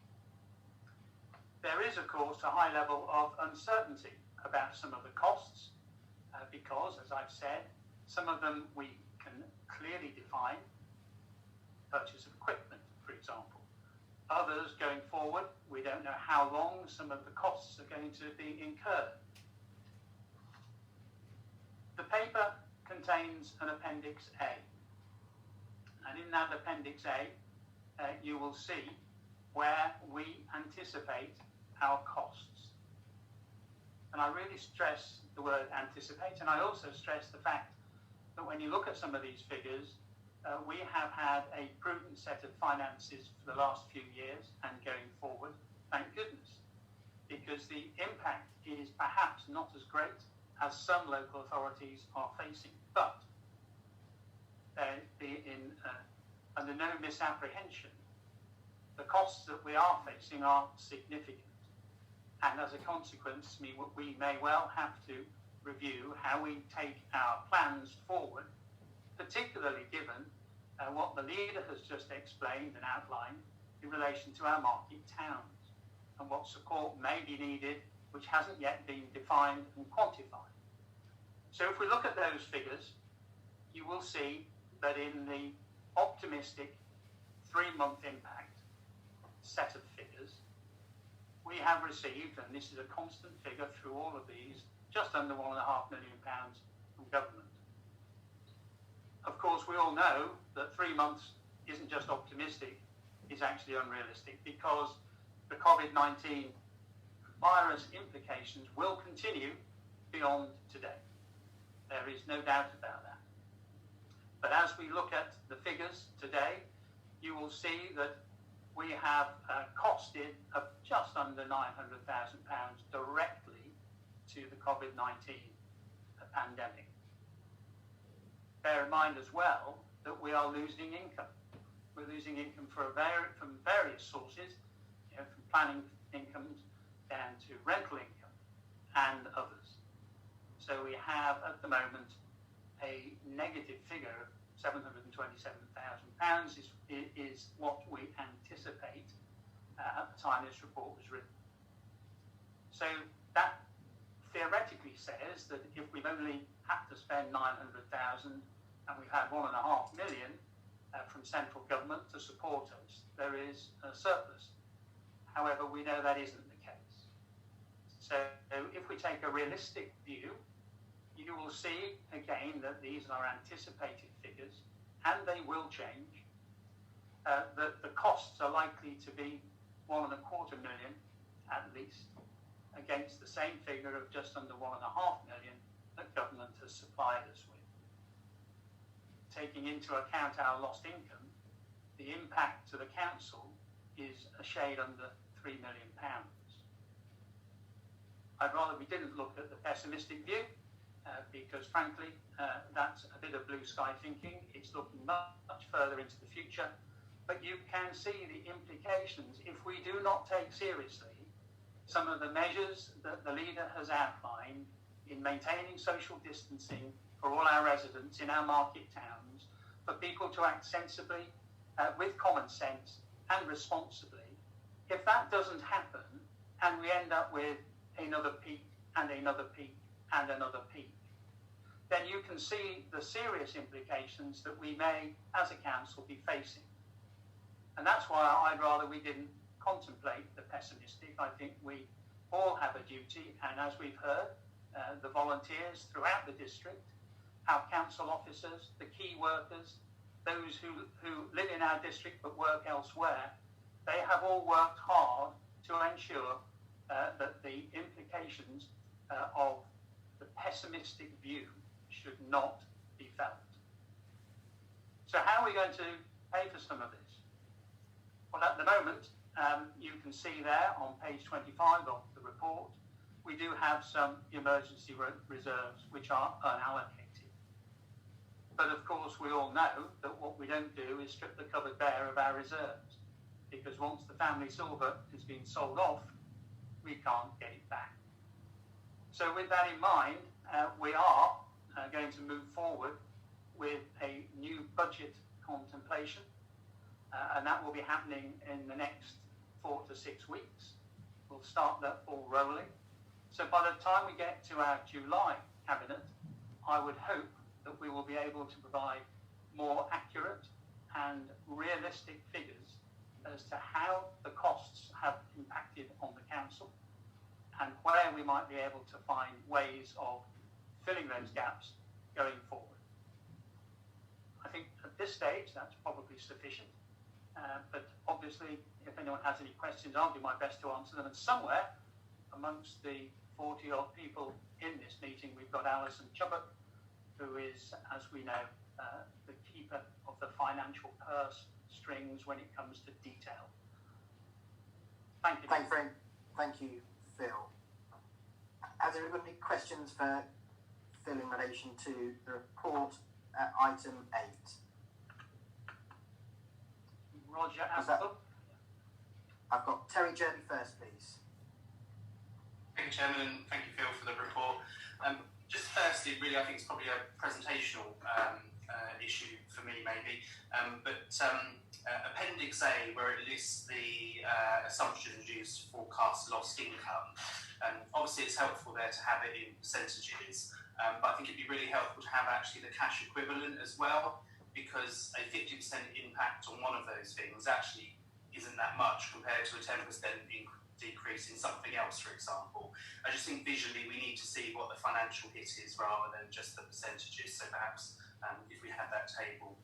There is, of course, a high level of uncertainty about some of the costs because, as I've said, some of them we can clearly define, purchase of equipment, for example. Others, going forward, we don't know how long some of the costs are going to be incurred. The paper contains an Appendix A, and in that Appendix A, you will see where we anticipate our costs. And I really stress the word anticipate, and I also stress the fact that when you look at some of these figures, we have had a prudent set of finances for the last few years and going forward, thank goodness, because the impact is perhaps not as great as some local authorities are facing. But under no misapprehension, the costs that we are facing are significant. And as a consequence, we may well have to review how we take our plans forward, particularly given what the leader has just explained and outlined in relation to our market towns and what support may be needed, which hasn't yet been defined and quantified. So if we look at those figures, you will see that in the optimistic 3-month impact set of figures, we have received, and this is a constant figure through all of these, just under £1.5 million from government. Of course, we all know that 3 months isn't just optimistic, it's actually unrealistic, because the COVID-19 virus implications will continue beyond today. There is no doubt about that. But as we look at the figures today, you will see that we have costed just under £900,000 directly to the COVID-19 pandemic. Bear in mind as well that we are losing income. We're losing income from various sources, from planning incomes down to rental income and others. So we have at the moment a negative figure of £727,000 is what we anticipate at the time this report was written. So that theoretically says that if we've only had to spend 900,000 and we've had 1.5 million from central government to support us, there is a surplus. However, we know that isn't the case. So if we take a realistic view, you will see again that these are anticipated figures and they will change. That the costs are likely to be 1.25 million at least, against the same figure of just under 1.5 million that government has supplied us with. Taking into account our lost income, the impact to the council is a shade under £3 million. I'd rather we didn't look at the pessimistic view, because frankly, that's a bit of blue sky thinking. It's looking much further into the future, but you can see the implications if we do not take seriously some of the measures that the leader has outlined in maintaining social distancing for all our residents in our market towns, for people to act sensibly, with common sense and responsibly. If that doesn't happen and we end up with another peak and another peak and another peak, then you can see the serious implications that we may, as a council, be facing. And that's why I'd rather we didn't contemplate the pessimistic. I think we all have a duty, and as we've heard, the volunteers throughout the district, our council officers, the key workers, those who live in our district but work elsewhere, they have all worked hard to ensure that the implications of the pessimistic view should not be felt. So how are we going to pay for some of this? Well, at the moment, you can see there on page 25 of the report, we do have some emergency reserves which are unallocated. But of course, we all know that what we don't do is strip the cupboard bare of our reserves, because once the family silver has been sold off, we can't get it back. So with that in mind, we are going to move forward with a new budget contemplation, and that will be happening in the next 4 to 6 weeks. We'll start that ball rolling. So by the time we get to our July cabinet, I would hope that we will be able to provide more accurate and realistic figures as to how the costs have impacted on the council and where we might be able to find ways of filling those gaps going forward. I think at this stage that's probably sufficient, but obviously if anyone has any questions, I'll do my best to answer them, and somewhere amongst the 40 odd people in this meeting, we've got Alison Chubbuck, who is, as we know, the keeper of the financial purse strings when it comes to detail. Thank you. Thank you, Phil. Has anyone any questions for Phil in relation to the report at item 8? Roger Was that- Apple. I've got Terry Jerby first, please. Thank you, Chairman, and thank you, Phil, for the report. Just firstly, really, I think it's probably a presentational issue for me, maybe. Appendix A, where it lists the assumptions used to forecast lost income. Obviously, it's helpful there to have it in percentages, but I think it'd be really helpful to have actually the cash equivalent as well, because a 50% impact on one of those things actually isn't that much compared to a 10% decrease in something else, for example. I just think visually we need to see what the financial hit is rather than just the percentages. So perhaps if we had that table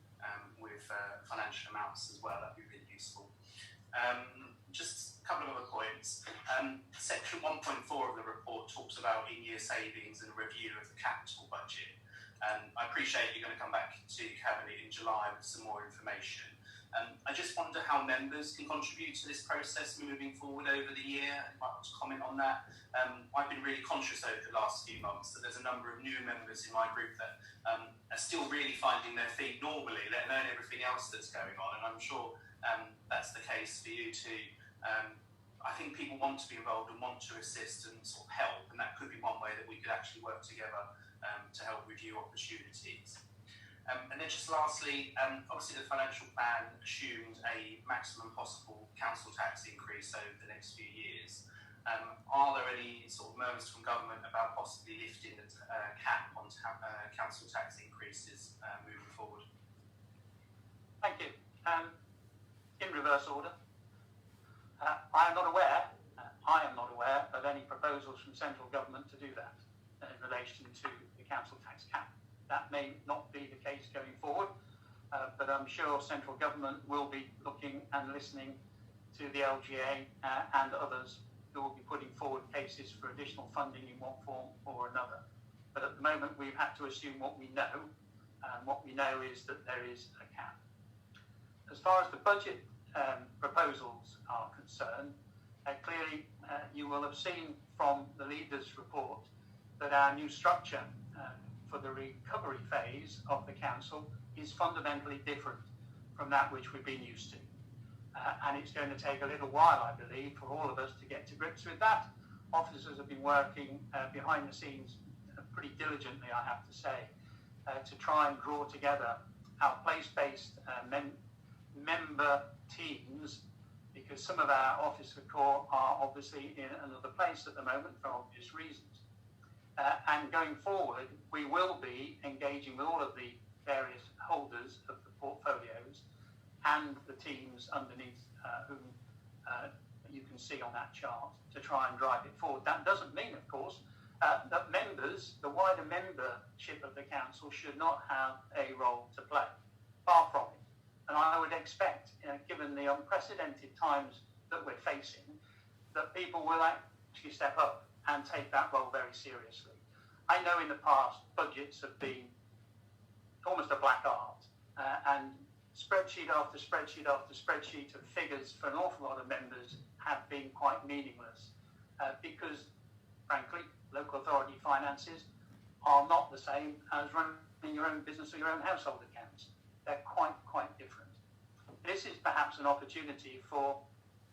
with financial amounts as well, that'd be really useful. Just a couple of other points. Section 1.4 of the report talks about in-year savings and review of the capital budget. I appreciate you're going to come back to Cabinet in July with some more information. I just wonder how members can contribute to this process moving forward over the year. You might want to comment on that. I've been really conscious over the last few months that there's a number of new members in my group that are still really finding their feet normally, let alone everything else that's going on. And I'm sure that's the case for you too. I think people want to be involved and want to assist and sort of help, and that could be one way that we could actually work together to help review opportunities. And then just lastly, obviously the financial plan assumed a maximum possible council tax increase over the next few years. Are there any sort of murmurs from government about possibly lifting the cap on council tax increases moving forward? Thank you. In reverse order, I am not aware of any proposals from central government to do that in relation to the council tax cap. That may not be the case going forward, but I'm sure central government will be looking and listening to the LGA and others who will be putting forward cases for additional funding in one form or another. But at the moment, we've had to assume what we know, and what we know is that there is a cap. As far as the budget proposals are concerned, clearly you will have seen from the leaders' report that our new structure for the recovery phase of the council is fundamentally different from that which we've been used to. And it's going to take a little while, I believe, for all of us to get to grips with that. Officers have been working behind the scenes pretty diligently, I have to say, to try and draw together our place-based member teams, because some of our officer corps are obviously in another place at the moment for obvious reasons. And going forward, we will be engaging with all of the various holders of the portfolios and the teams underneath whom you can see on that chart to try and drive it forward. That doesn't mean, of course, that members, the wider membership of the council, should not have a role to play. Far from it. And I would expect, given the unprecedented times that we're facing, that people will actually step up and take that role very seriously. I know in the past budgets have been almost a black art, and spreadsheet after spreadsheet after spreadsheet of figures for an awful lot of members have been quite meaningless because, frankly, local authority finances are not the same as running your own business or your own household accounts. They're quite different. This is perhaps an opportunity for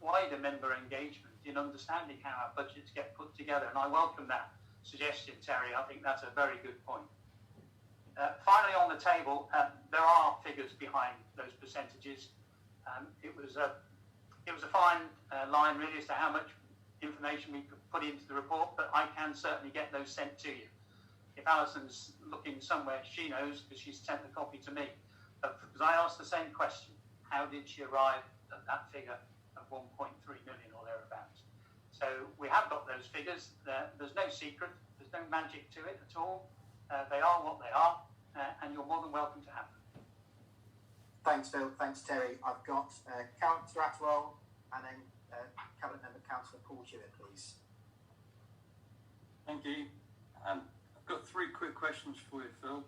wider member engagement in understanding how our budgets get put together, and I welcome that suggestion, Terry. I think that's a very good point. Finally, on the table, there are figures behind those percentages. It was a fine line, really, as to how much information we could put into the report, but I can certainly get those sent to you. If Alison's looking somewhere, she knows, because she's sent the copy to me. Because I asked the same question: how did she arrive at that figure of 1.3 million or thereabouts? So we have got those figures. There's no secret. There's no magic to it at all. They are what they are, and you're more than welcome to have them. Thanks, Phil. Thanks, Terry. I've got Councillor Atwell and then Cabinet Member Councillor Paul Hewitt, please. Thank you. I've got 3 quick questions for you, Phil.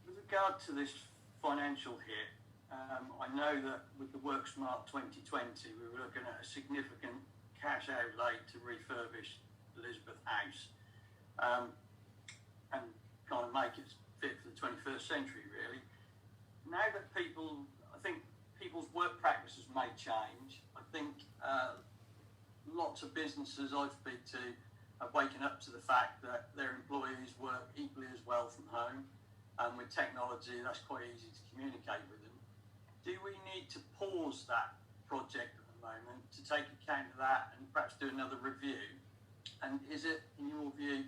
With regard to this financial hit, I know that with the WorkSmart 2020, we were looking at a significant cash outlay to refurbish Elizabeth House and kind of make it fit for the 21st century, really. Now that I think people's work practices may change. I think lots of businesses I speak to are waking up to the fact that their employees work equally as well from home, and with technology that's quite easy to communicate with them. Do we need to pause that project at the moment to take account of that and perhaps do another review? And is it, in your view,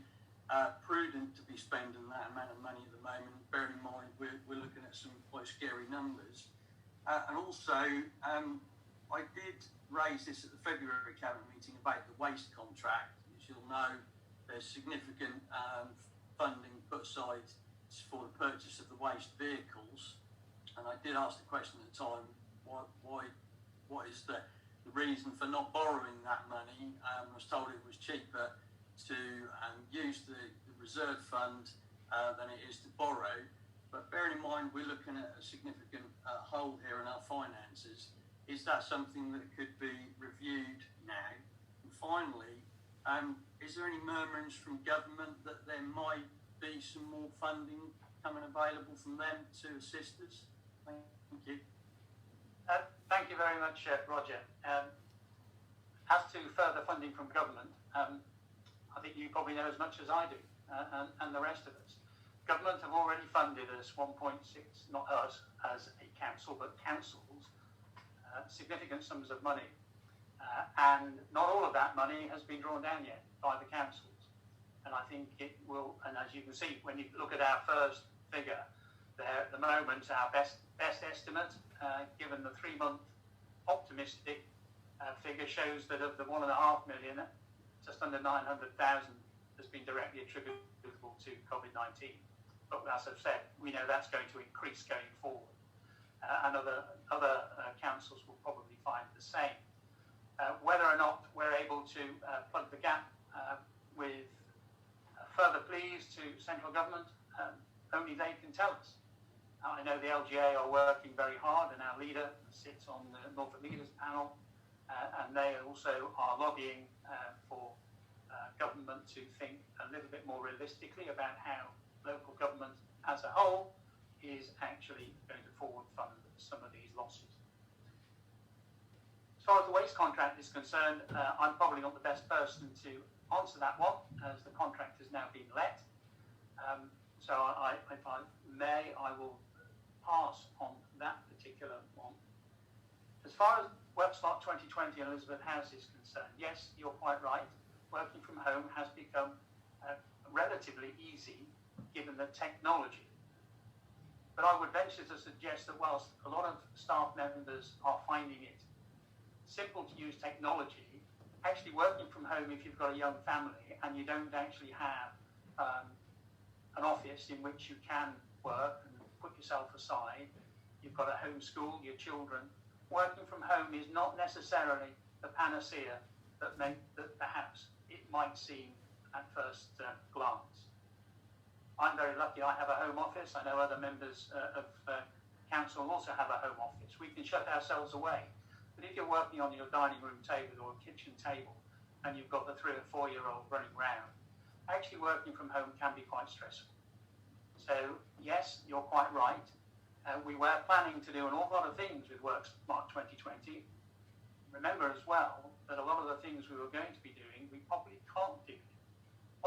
prudent to be spending that amount of money at the moment, bearing in mind we're looking at some quite scary numbers? And also, I did raise this at the February Cabinet meeting about the waste contract. As you'll know, there's significant funding put aside for the purchase of the waste vehicles. And I did ask the question at the time, what is the reason for not borrowing that money? I was told it was cheaper to use the reserve fund than it is to borrow. But bearing in mind we're looking at a significant hole here in our finances, is that something that could be reviewed now? And finally, is there any murmurings from government that there might be some more funding coming available from them to assist us? Thank you. Thank you very much, Roger. As to further funding from government, I think you probably know as much as I do, and the rest of us. Government have already funded us 1.6, not us as a council, but councils, significant sums of money. And not all of that money has been drawn down yet by the councils. And I think it will, and as you can see, when you look at our first figure, there at the moment, our best estimate, given the 3-month optimistic figure, shows that of the 1.5 million, just under 900,000 has been directly attributable to COVID-19. But as I've said, we know that's going to increase going forward, and other councils will probably find the same. Whether or not we're able to plug the gap with further pleas to central government, only they can tell us. I know the LGA are working very hard, and our leader sits on the Norfolk Leaders panel, and they also are lobbying for government to think a little bit more realistically about how local government as a whole is actually going to forward fund some of these losses. As far as the waste contract is concerned, I'm probably not the best person to answer that one, as the contract has now been let. So if I may, I will pass on that particular one. As far as WorkSmart 2020 and Elizabeth House is concerned, yes, you're quite right. Working from home has become relatively easy given the technology. But I would venture to suggest that whilst a lot of staff members are finding it simple to use technology, actually working from home, if you've got a young family and you don't actually have an office in which you can work and put yourself aside, you've got to homeschool your children, working from home is not necessarily the panacea that perhaps it might seem at first glance. I'm very lucky I have a home office. I know other members of council also have a home office. We can shut ourselves away. But if you're working on your dining room table or kitchen table and you've got the 3 or 4-year-old running around, actually working from home can be quite stressful. So yes, you're quite right. We were planning to do an awful lot of things with WorkSmart 2020. Remember as well that a lot of the things we were going to be doing, we probably can't do.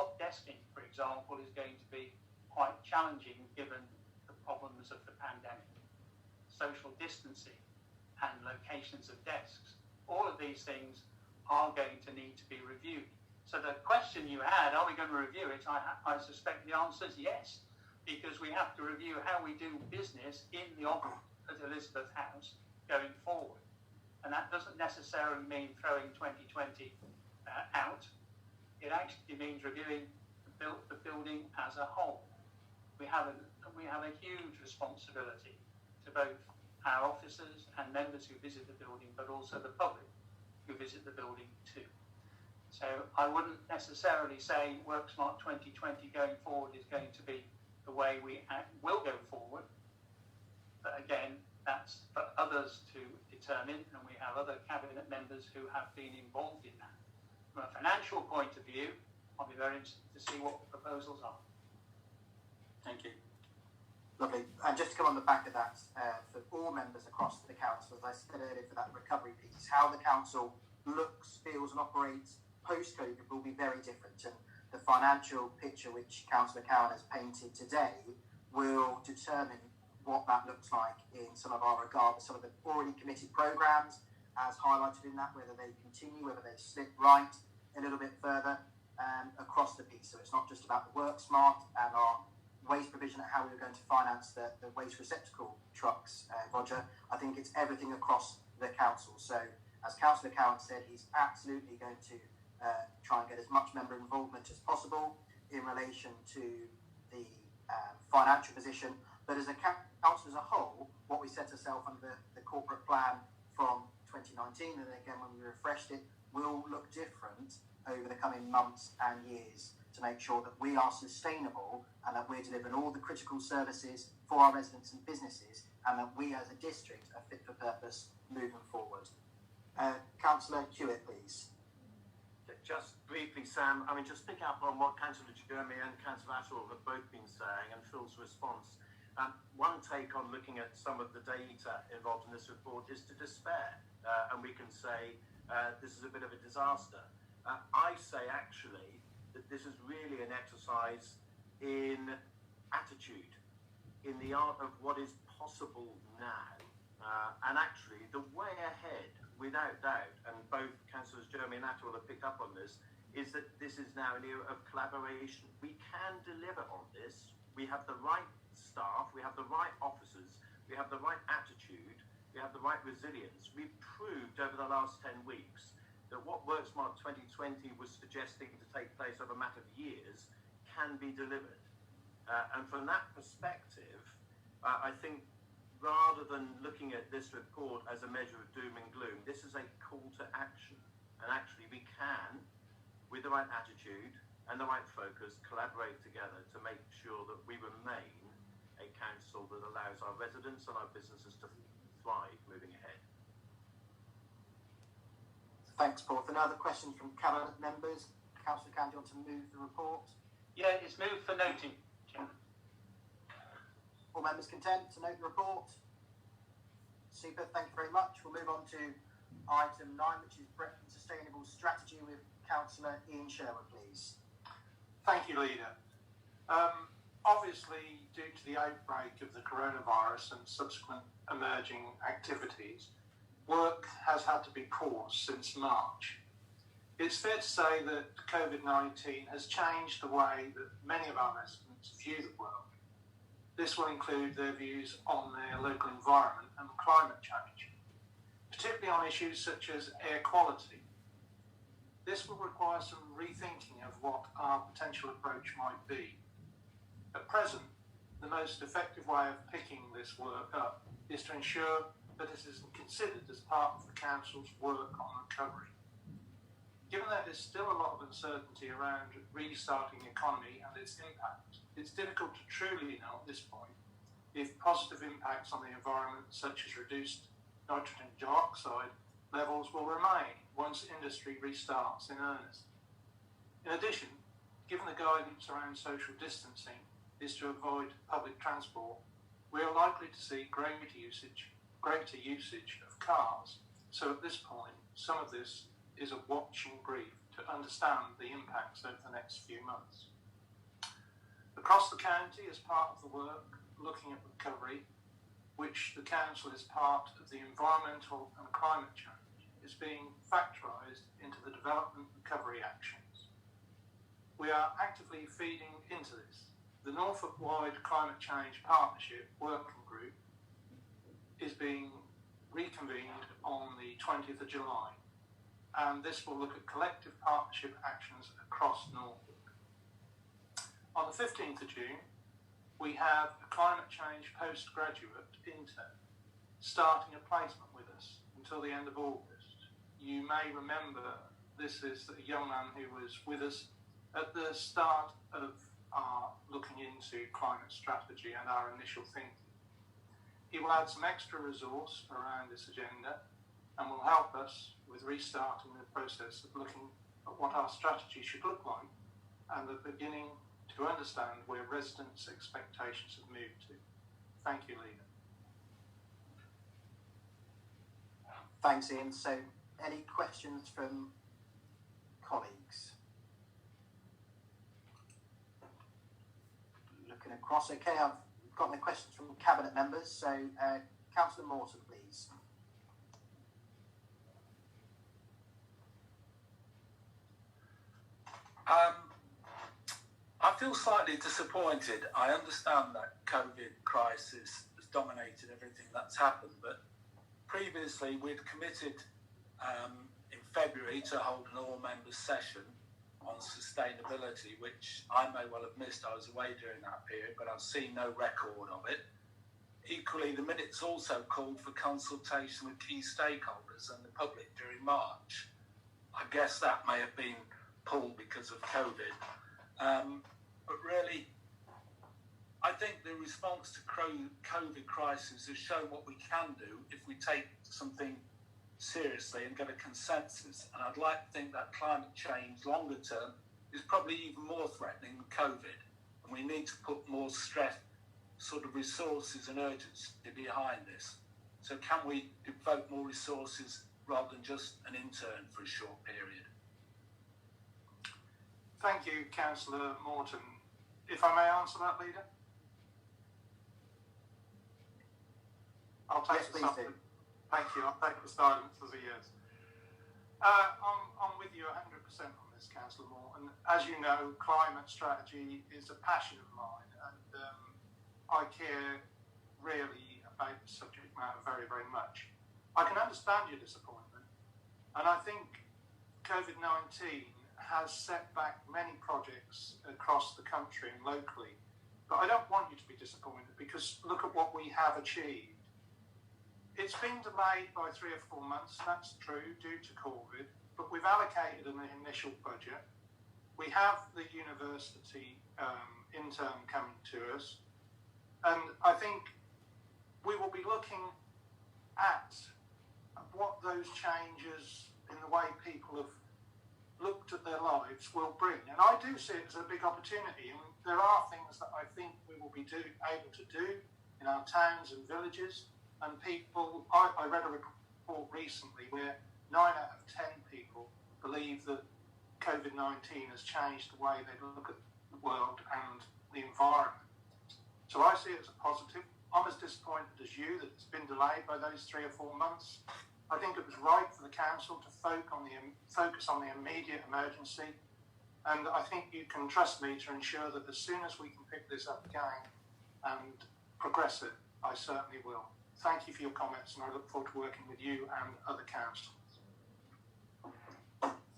Hot desking, for example, is going to be quite challenging given the problems of the pandemic. Social distancing and locations of desks, all of these things are going to need to be reviewed. So the question you had, are we going to review it? I suspect the answer is yes, because we have to review how we do business in the office at Elizabeth House going forward. And that doesn't necessarily mean throwing 2020 out. It actually means reviewing the building as a whole. We have a huge responsibility to both our officers and members who visit the building, but also the public who visit the building too. So I wouldn't necessarily say WorkSmart 2020 going forward is going to be the way we will go forward. But again, that's for others to determine, and we have other cabinet members who have been involved in that. From a financial point of view, I'll be very interested to see what the proposals are. Thank you. Lovely. And just to come on the back of that, for all members across the council, as I said earlier, for that recovery piece, how the council looks, feels and operates post-COVID will be very different. And the financial picture which Councillor Cowan has painted today will determine what that looks like in some of our regards, some of the already committed programmes, as highlighted in that, whether they continue, whether they slip right a little bit further across the piece. So it's not just about the WorkSmart and our waste provision and how we were going to finance the waste receptacle trucks, Roger. I think it's everything across the council. So as Councillor Cowan said, he's absolutely going to try and get as much member involvement as possible in relation to the financial position. But as a council as a whole, what we set ourselves under the corporate plan from 2019, and again when we refreshed it, will look different over the coming months and years to make sure that we are sustainable and that we're delivering all the critical services for our residents and businesses, and that we as a district are fit for purpose moving forward. Councillor Hewitt, please. Just briefly, Sam, I mean, just pick up on what Councillor Jeremy and Councillor Ashall have both been saying, and Phil's response. One take on looking at some of the data involved in this report is to despair, and we can say this is a bit of a disaster. I say actually that this is really an exercise in attitude, in the art of what is possible now, and actually the way ahead, without doubt, and both Councillors Jeremy and Ashall have picked up on this, is that this is now an era of collaboration. We can deliver on this. We have the right staff, we have the right officers, we have the right attitude, we have the right resilience. We've proved over the last 10 weeks that what WorkSmart 2020 was suggesting to take place over a matter of years can be delivered. And from that perspective, I think rather than looking at this report as a measure of doom and gloom, this is a call to action. And actually we can, with the right attitude and the right focus, collaborate together to make sure that we remain a council that allows our residents and our businesses to thrive moving ahead. Thanks, Paul. Any other questions from cabinet members? Councillor Cowan, do you want to move the report? Yeah, it's moved for noting, Chairman. All members content to note the report? Super, thank you very much. We'll move on to item 9, which is Bretton Sustainable Strategy with Councillor Ian Sherwood, please. Thank you, Leader. Obviously, due to the outbreak of the coronavirus and subsequent emerging activities, work has had to be paused since March. It's fair to say that COVID-19 has changed the way that many of our residents view the world. This will include their views on their local environment and climate change, particularly on issues such as air quality. This will require some rethinking of what our potential approach might be. At present, the most effective way of picking this work up is to ensure that it is considered as part of the Council's work on recovery. Given that there's still a lot of uncertainty around restarting the economy and its impact, it's difficult to truly know at this point if positive impacts on the environment, such as reduced nitrogen dioxide levels, will remain once industry restarts in earnest. In addition, given the guidance around social distancing is to avoid public transport, we are likely to see greater usage of cars. So at this point, some of this is a watching brief to understand the impacts over the next few months. Across the county, as part of the work looking at recovery, which the Council is part of the environmental and climate change, is being factorised into the development recovery actions. We are actively feeding into this. The Norfolk-wide Climate Change Partnership Working Group is being reconvened on the 20th of July, and this will look at collective partnership actions across Norfolk. On the 15th of June, we have a climate change postgraduate intern starting a placement with us until the end of August. You may remember this is a young man who was with us at the start of our looking into climate strategy and our initial thinking. He will add some extra resource around this agenda and will help us with restarting the process of looking at what our strategy should look like and the beginning to understand where residents' expectations have moved to. Thank you, Leader. Thanks, Ian. So, any questions from colleagues? Looking across, okay, I've got no questions from Cabinet members. So, Councillor Morton, please. I feel slightly disappointed. I understand that COVID crisis has dominated everything that's happened, but previously we'd committed in February to hold an all-members session on sustainability, which I may well have missed. I was away during that period, but I've seen no record of it. Equally, the minutes also called for consultation with key stakeholders and the public during March. I guess that may have been pulled because of COVID. But really, I think the response to COVID crisis has shown what we can do if we take something seriously and get a consensus. And I'd like to think that climate change longer term is probably even more threatening than COVID. And we need to put more stress, sort of resources and urgency behind this. So can we devote more resources rather than just an intern for a short period? Thank you, Councillor Morton. If I may answer that, Leader? I'll take Yes, please do. Thank you. I'll take the silence as a yes. I'm with you 100% on this, Councillor Morton. As you know, climate strategy is a passion of mine, and I care really about the subject matter very, very much. I can understand your disappointment, and I think COVID-19 has set back many projects across the country and locally. But I don't want you to be disappointed, because look at what we have achieved. It's been delayed by 3 or 4 months, that's true, due to COVID, but we've allocated an initial budget. We have the university intern coming to us, and I think we will be looking at what those changes in the way people have looked at their lives will bring. And I do see it as a big opportunity, and there are things that I think we will be able to do in our towns and villages. And people, I read a report recently where 9 out of 10 people believe that COVID-19 has changed the way they look at the world and the environment. So I see it as a positive. I'm as disappointed as you that it's been delayed by those 3 or 4 months. I think it was right for the council to focus on the immediate emergency, and I think you can trust me to ensure that as soon as we can pick this up again and progress it, I certainly will. Thank you for your comments, and I look forward to working with you and other councillors.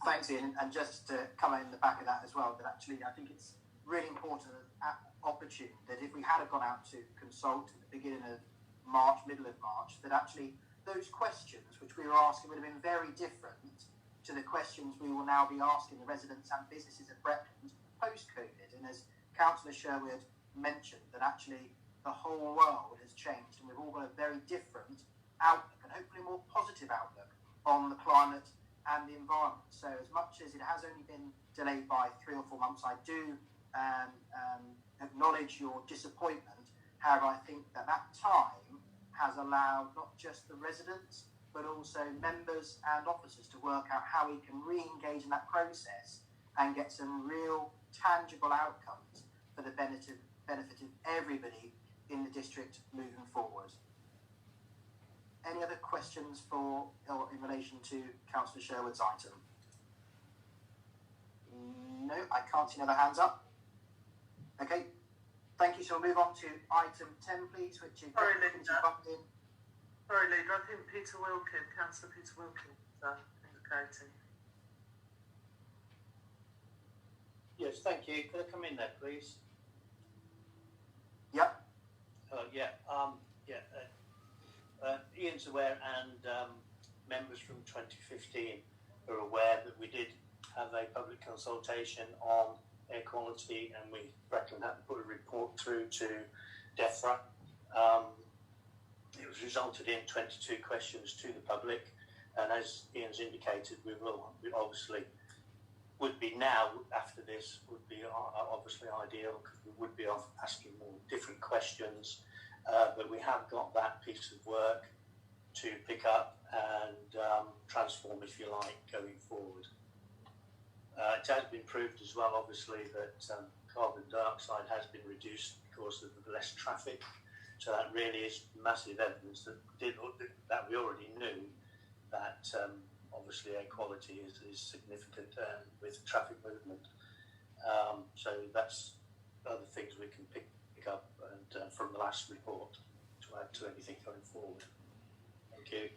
Thanks, Ian. And just to come in the back of that as well, that actually I think it's really important and opportune that if we had gone out to consult at the beginning of March, middle of March, that actually those questions which we were asking would have been very different to the questions we will now be asking the residents and businesses at Bretland post-COVID. And as Councillor Sherwood mentioned, that actually the whole world has changed and we've all got a very different outlook, and hopefully a more positive outlook on the climate and the environment. So as much as it has only been delayed by 3 or 4 months, I do acknowledge your disappointment. However, I think that time has allowed not just the residents but also members and officers to work out how we can re-engage in that process and get some real tangible outcomes for the benefit of everybody in the district moving forward. Any other questions or in relation to Councillor Sherwood's item? No, I can't see any other hands up. Okay, thank you. So we'll move on to item 10, please, which is Sorry, Leader, I think Peter Wilkin, Councillor Peter Wilkin, is indicating. Yes, thank you. Could I come in there, please? Yep. Ian's aware, and members from 2015, are aware that we did have a public consultation on air quality, and Brecon had to put a report through to DEFRA. It was resulted in 22 questions to the public, and as Ian's indicated, we obviously would be now, after this, would be obviously ideal, because we would be asking more different questions, but we have got that piece of work to pick up and transform, if you like, going forward. It has been proved as well, obviously, that carbon dioxide has been reduced because of less traffic. So that really is massive evidence that we already knew that obviously air quality is significant with traffic movement. So that's other things we can pick up and from the last report to add to anything going forward. Thank you.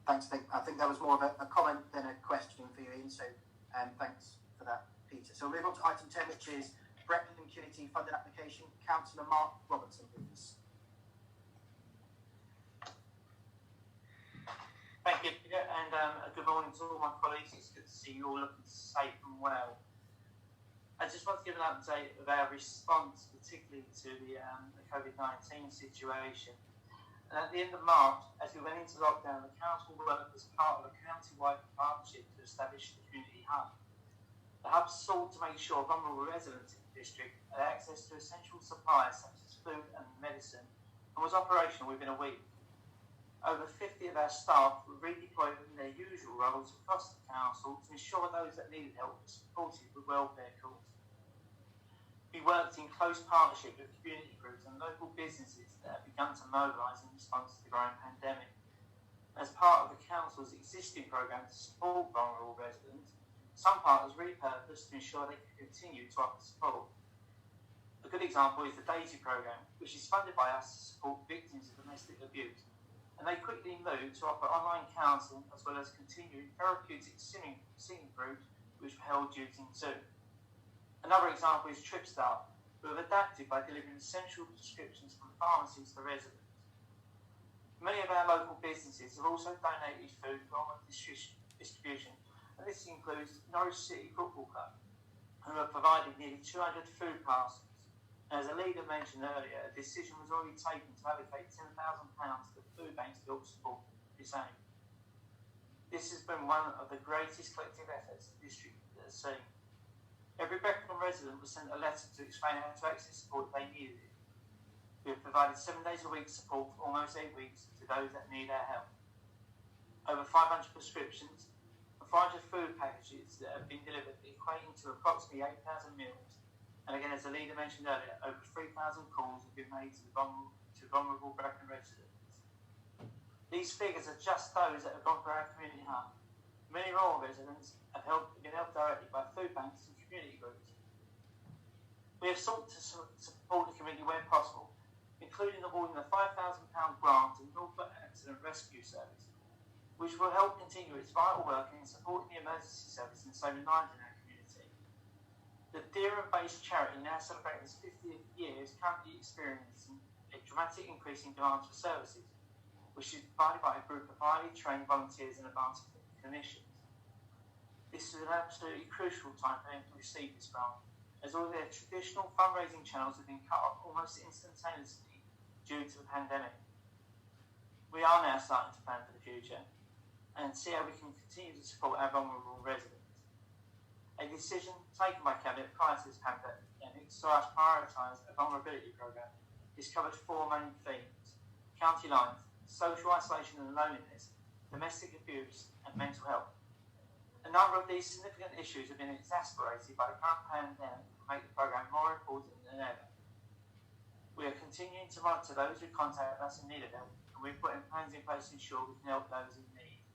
Thanks, Nick. I think that was more of a comment than a question for you, Ian, so thanks for that, Peter. So we'll move on to item 10, which is Brecon Community Funded Application. Councillor Mark Robertson, please. Thank you, Peter, and good morning to all my colleagues. It's good to see you all looking safe and well. I just want to give an update of our response, particularly to the COVID-19 situation. And at the end of March, as we went into lockdown, the council worked as part of a county-wide partnership to establish the community hub. The hub sought to make sure vulnerable residents in the district had access to essential supplies such as food and medicine, and was operational within a week. Over 50 of our staff were redeployed in their usual roles across the council to ensure those that needed help were supported with welfare calls. We worked in close partnership with community groups and local businesses that have begun to mobilise in response to the growing pandemic. As part of the council's existing programme to support vulnerable residents, some partners repurposed to ensure they could continue to offer support. A good example is the DAISY programme, which is funded by us to support victims of domestic abuse, and they quickly moved to offer online counselling as well as continuing therapeutic singing groups which were held using Zoom. Another example is TripStart, who have adapted by delivering essential prescriptions from pharmacies to residents. Many of our local businesses have also donated food for online distribution, and this includes Norwich City Football Club, who have provided nearly 200 food parcels. And as a leader mentioned earlier, a decision was already taken to allocate £10,000 to the food banks to help support the same. This has been one of the greatest collective efforts the district has seen. Every Brecon resident was sent a letter to explain how to access support if they needed it. We have provided 7 days a week support for almost 8 weeks to those that need our help. Over 500 prescriptions and 500 food packages that have been delivered, equating to approximately 8,000 meals. And again, as the leader mentioned earlier, over 3,000 calls have been made to vulnerable Brecon residents. These figures are just those that have gone through our community hub. Many rural residents have been helped directly by food banks and community groups. We have sought to support the community where possible, including awarding a £5,000 grant to the Norfolk Accident Rescue Service, which will help continue its vital work in supporting the emergency service and saving lives in our community. The Durham-based charity, now celebrating its 50th year, is currently experiencing a dramatic increase in demand for services, which is provided by a group of highly trained volunteers and advanced clinicians. This is an absolutely crucial time for them to receive this grant, as all their traditional fundraising channels have been cut off almost instantaneously due to the pandemic. We are now starting to plan for the future and see how we can continue to support our vulnerable residents. A decision taken by Cabinet prior to this pandemic saw us prioritise a vulnerability programme. This covered 4 main themes: county lines, social isolation and loneliness, domestic abuse and mental health. A number of these significant issues have been exasperated by the current pandemic to make the programme more important than ever. We are continuing to monitor those who contact us in need of help, and we're putting plans in place to ensure we can help those in need.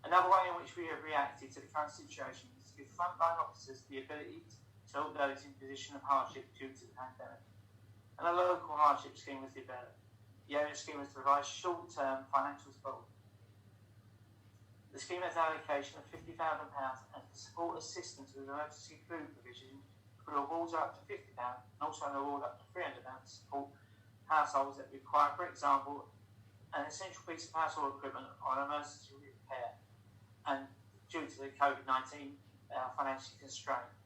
Another way in which we have reacted to the current situation is to give frontline officers the ability to help those in a position of hardship due to the pandemic. And a local hardship scheme was developed. The area scheme was to provide short-term financial support. The scheme has an allocation of £50,000 and to support assistance with emergency food provision, with awards up to £50 and also an award up to £300 to support households that require, for example, an essential piece of household equipment or an emergency repair. and due to the COVID-19 financially constrained.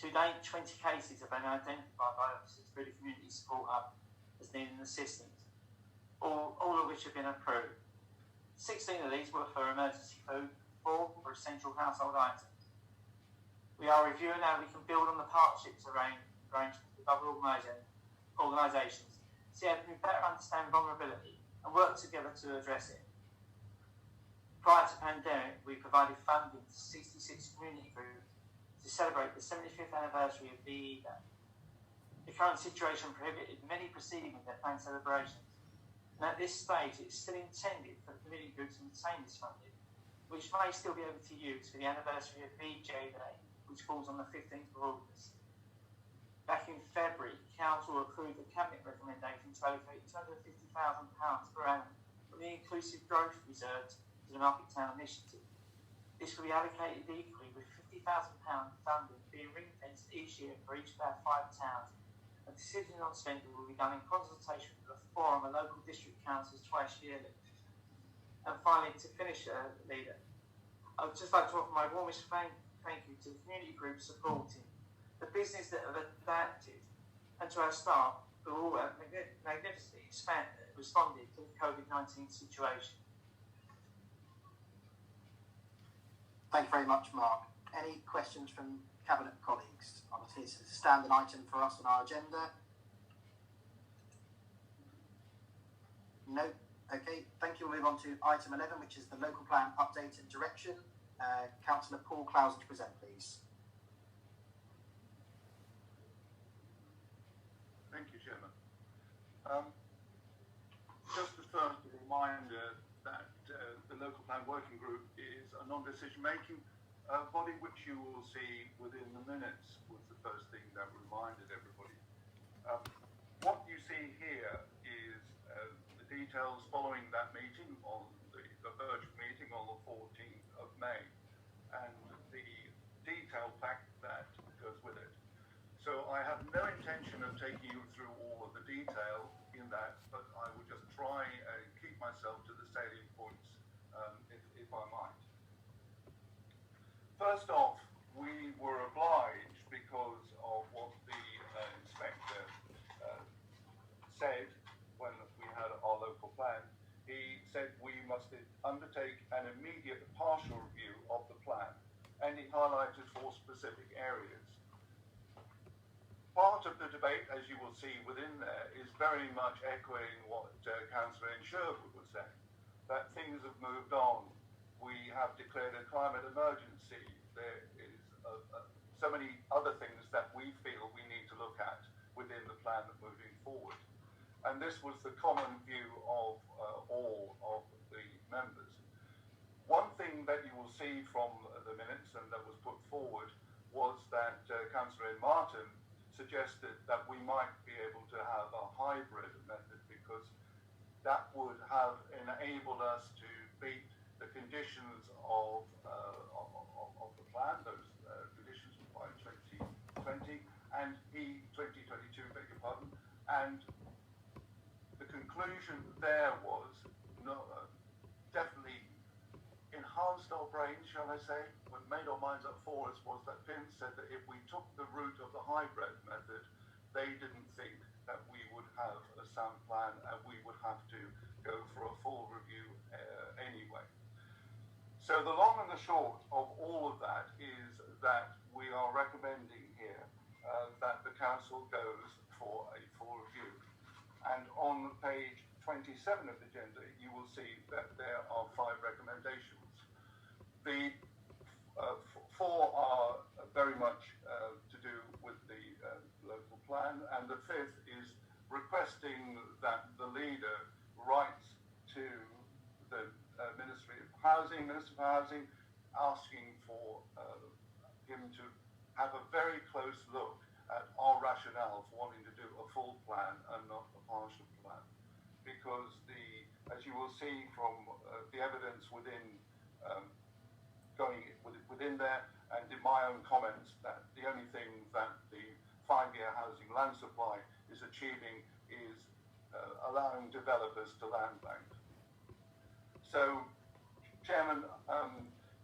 To date, 20 cases have been identified by officers through the Community Support Hub as needing assistance, all of which have been approved. 16 of these were for emergency food, 4 for essential household items. We are reviewing how we can build on the partnerships arrangements with other organisations, see how we can better understand vulnerability and work together to address it. Prior to the pandemic, we provided funding to 66 community groups to celebrate the 75th anniversary of VE Day. The current situation prohibited many proceeding with their planned celebrations, and at this stage it is still intended for community groups to retain this funding, which may still be able to use for the anniversary of VJ Day, which falls on the 15th of August. Back in February, Council approved a Cabinet recommendation to allocate £250,000 per annum from the Inclusive Growth Reserve to the Market Town Initiative. This will be allocated equally, with £50,000 funding being ring-fenced each year for each of our 5 towns. A decision on spending will be done in consultation with a forum of local district councils twice yearly. And finally, to finish, Leader, I would just like to offer my warmest thank you to the community groups supporting, the business that have adapted, and to our staff who all have magnificently responded to the COVID-19 situation. Thank you very much, Mark. Any questions from Cabinet colleagues? Obviously, it's a standard item for us on our agenda. No? Okay, thank you. We'll move on to item 11, which is the local plan update and direction. Councillor Paul Clowes to present, please. Thank you, Chairman. Just a first reminder that the local plan working group is a non-decision making body, which you will see within the minutes, was the first thing that reminded everybody. What you see here is the details following that meeting on the virtual meeting on the 14th of May, and the detail pack that goes with it. So I have no intention of taking you through all of the detail in that, but I will just try and keep myself to the salient points, if I might. First off, we were obliged, because of what the inspector said when we had our local plan. He said we must undertake an immediate partial review of the plan, and he highlighted 4 specific areas. Part of the debate, as you will see within there, is very much echoing what Councillor Sherwood was saying, that things have moved on. We have declared a climate emergency. There is so many other things that we feel we need to look at within the plan moving forward. And this was the common view of all of the members. One thing that you will see from the minutes and that was put forward was that Councillor Martin suggested that we might be able to have a hybrid method, because that would have enabled us to beat the conditions of the plan, those conditions by 2020 and 2022, beg your pardon. And the conclusion there was definitely enhanced our brains, shall I say, what made our minds up for us was that Pim said that if we took the route of the hybrid method, they didn't think that we would have a sound plan and we would have to go for a full review anyway. So the long and the short of all of that is that we are recommending here that the council goes for a full review. And on page 27 of the agenda, you will see that there are 5 recommendations. The 4 are very much to do with the local plan, and the 5th is requesting that the leader writes to the Minister for Housing, asking for him to have a very close look at our rationale for wanting to do a full plan and not a partial plan. Because as you will see from the evidence within within there, and in my own comments, that the only thing that the 5-year housing land supply is achieving is allowing developers to land bank. So Chairman,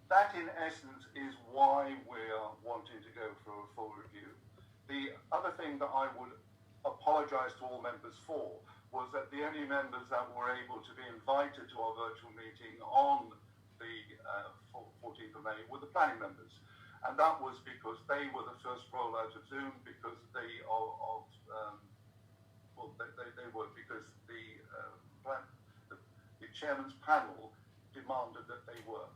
that in essence is why we're wanting to go for a full review. The other thing that I would apologise to all members for was that the only members that were able to be invited to our virtual meeting on the 14th of May were the planning members. And that was because they were the first rollout of Zoom, because they were because the chairman's panel demanded that they were.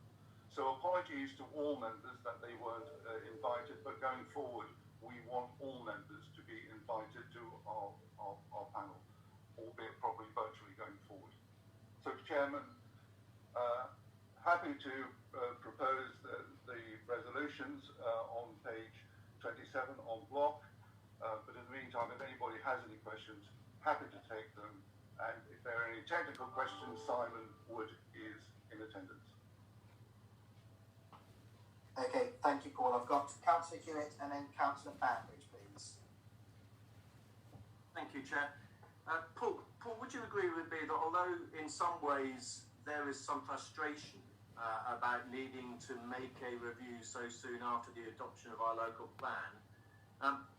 So apologies to all members that they weren't invited, but going forward, we want all members to be invited to our panel, albeit probably virtually going forward. So, Chairman, happy to propose the resolutions on page 27 en bloc, but in the meantime, if anybody has any questions, happy to take them. And if there are any technical questions, Simon Wood is in attendance. Okay, thank you, Paul. I've got Councillor Hewitt and then Councillor Banbridge, please. Thank you, Chair. Paul, would you agree with me that although in some ways there is some frustration about needing to make a review so soon after the adoption of our local plan,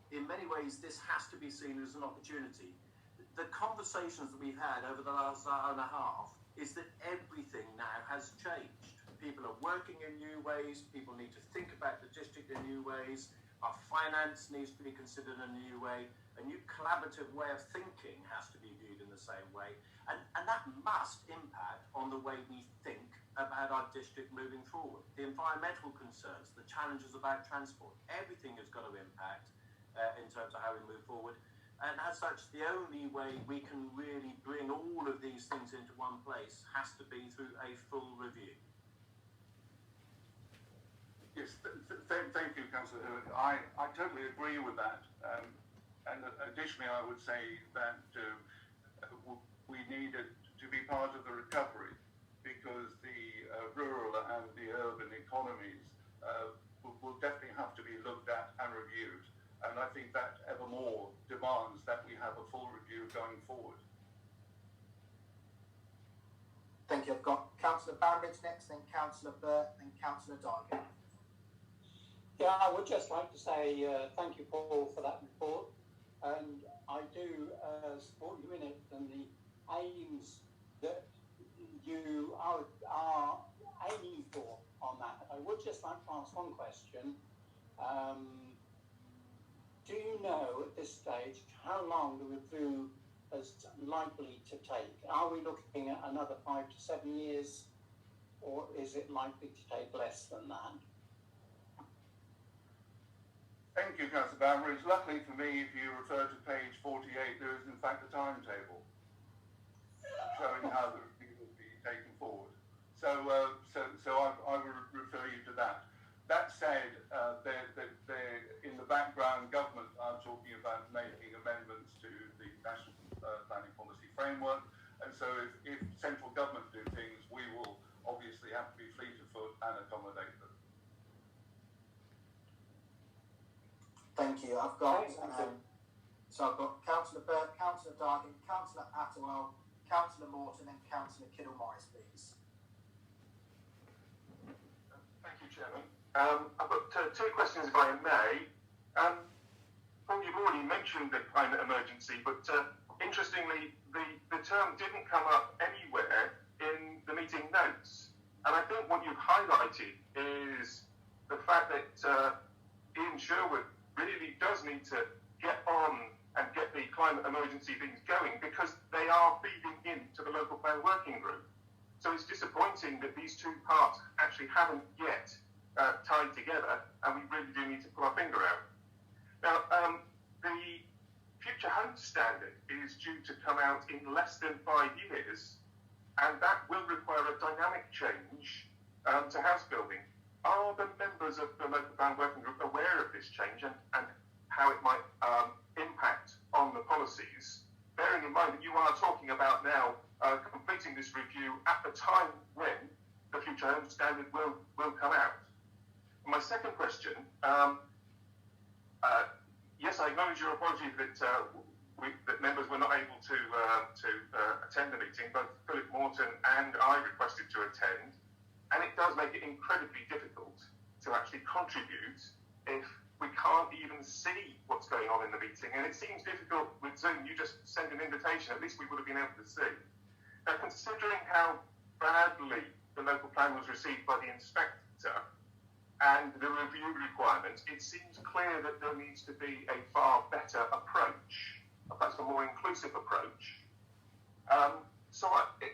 in many ways this has to be seen as an opportunity. The conversations that we've had over the last hour and a half is that everything now has changed. People are working in new ways, people need to think about the district in new ways, our finance needs to be considered in a new way, a new collaborative way of thinking has to be viewed in the same way, and that must impact on the way we think about our district moving forward. The environmental concerns, the challenges about transport, everything has got to impact in terms of how we move forward, and as such, the only way we can really bring all of these things into one place has to be through a full review. Yes, thank you, Councillor Hewitt. I totally agree with that. And additionally, I would say that we needed to be part of the recovery because the rural and the urban economies will definitely have to be looked at and reviewed. And I think that ever more demands that we have a full review going forward. Thank you. I've got Councillor Banbridge next, then Councillor Burt, then Councillor Dargan. Yeah, I would just like to say thank you, Paul, for that report. And I do support you in it and the aims that you are aiming for on that. I would just like to ask one question. Do you know at this stage how long the review is likely to take? Are we looking at another 5 to 7 years, or is it likely to take less than that? Thank you, Councillor Banbridge. Luckily for me, if you refer to page 48, there is in fact a timetable showing how the review will be taken forward. So I will refer you to that. That said, in the background, government are talking about making amendments to the National Planning Policy Framework, and so if central government do things, we will obviously have to be fleet of foot and accommodate them. Thank you. I've got Councillor Burt, Councillor Dargan, Councillor Attewell, Councillor Morton, and Councillor Kittle-Morris, please. Thank you, Chairman. I've got two questions, if I may. Paul, you've already mentioned the climate emergency, but interestingly, the term didn't come up anywhere in the meeting notes. And I think what you've highlighted is the fact that Ian Sherwood really does need to get on and get the climate emergency things going because they are feeding into the local plan working group. So it's disappointing that these two parts actually haven't yet tied together, and we really do need to pull our finger out. Now, the Future Homes Standard is due to come out in less than 5 years, and that will require a dynamic change to house building. Are the members of the local plan working group aware of this change and how it might impact on the policies, bearing in mind that you are talking about now completing this review at the time when the Future Homes Standard will come out? My second question, yes, I acknowledge your apology that members were not able to attend the meeting. Both Philip Morton and I requested to attend, and it does make it incredibly difficult to actually contribute if we can't even see what's going on in the meeting. And it seems difficult with Zoom. You just send an invitation, at least we would have been able to see. Now, considering how badly the local plan was received by the inspector and the review requirements, it seems clear that there needs to be a far better approach, perhaps a more inclusive approach.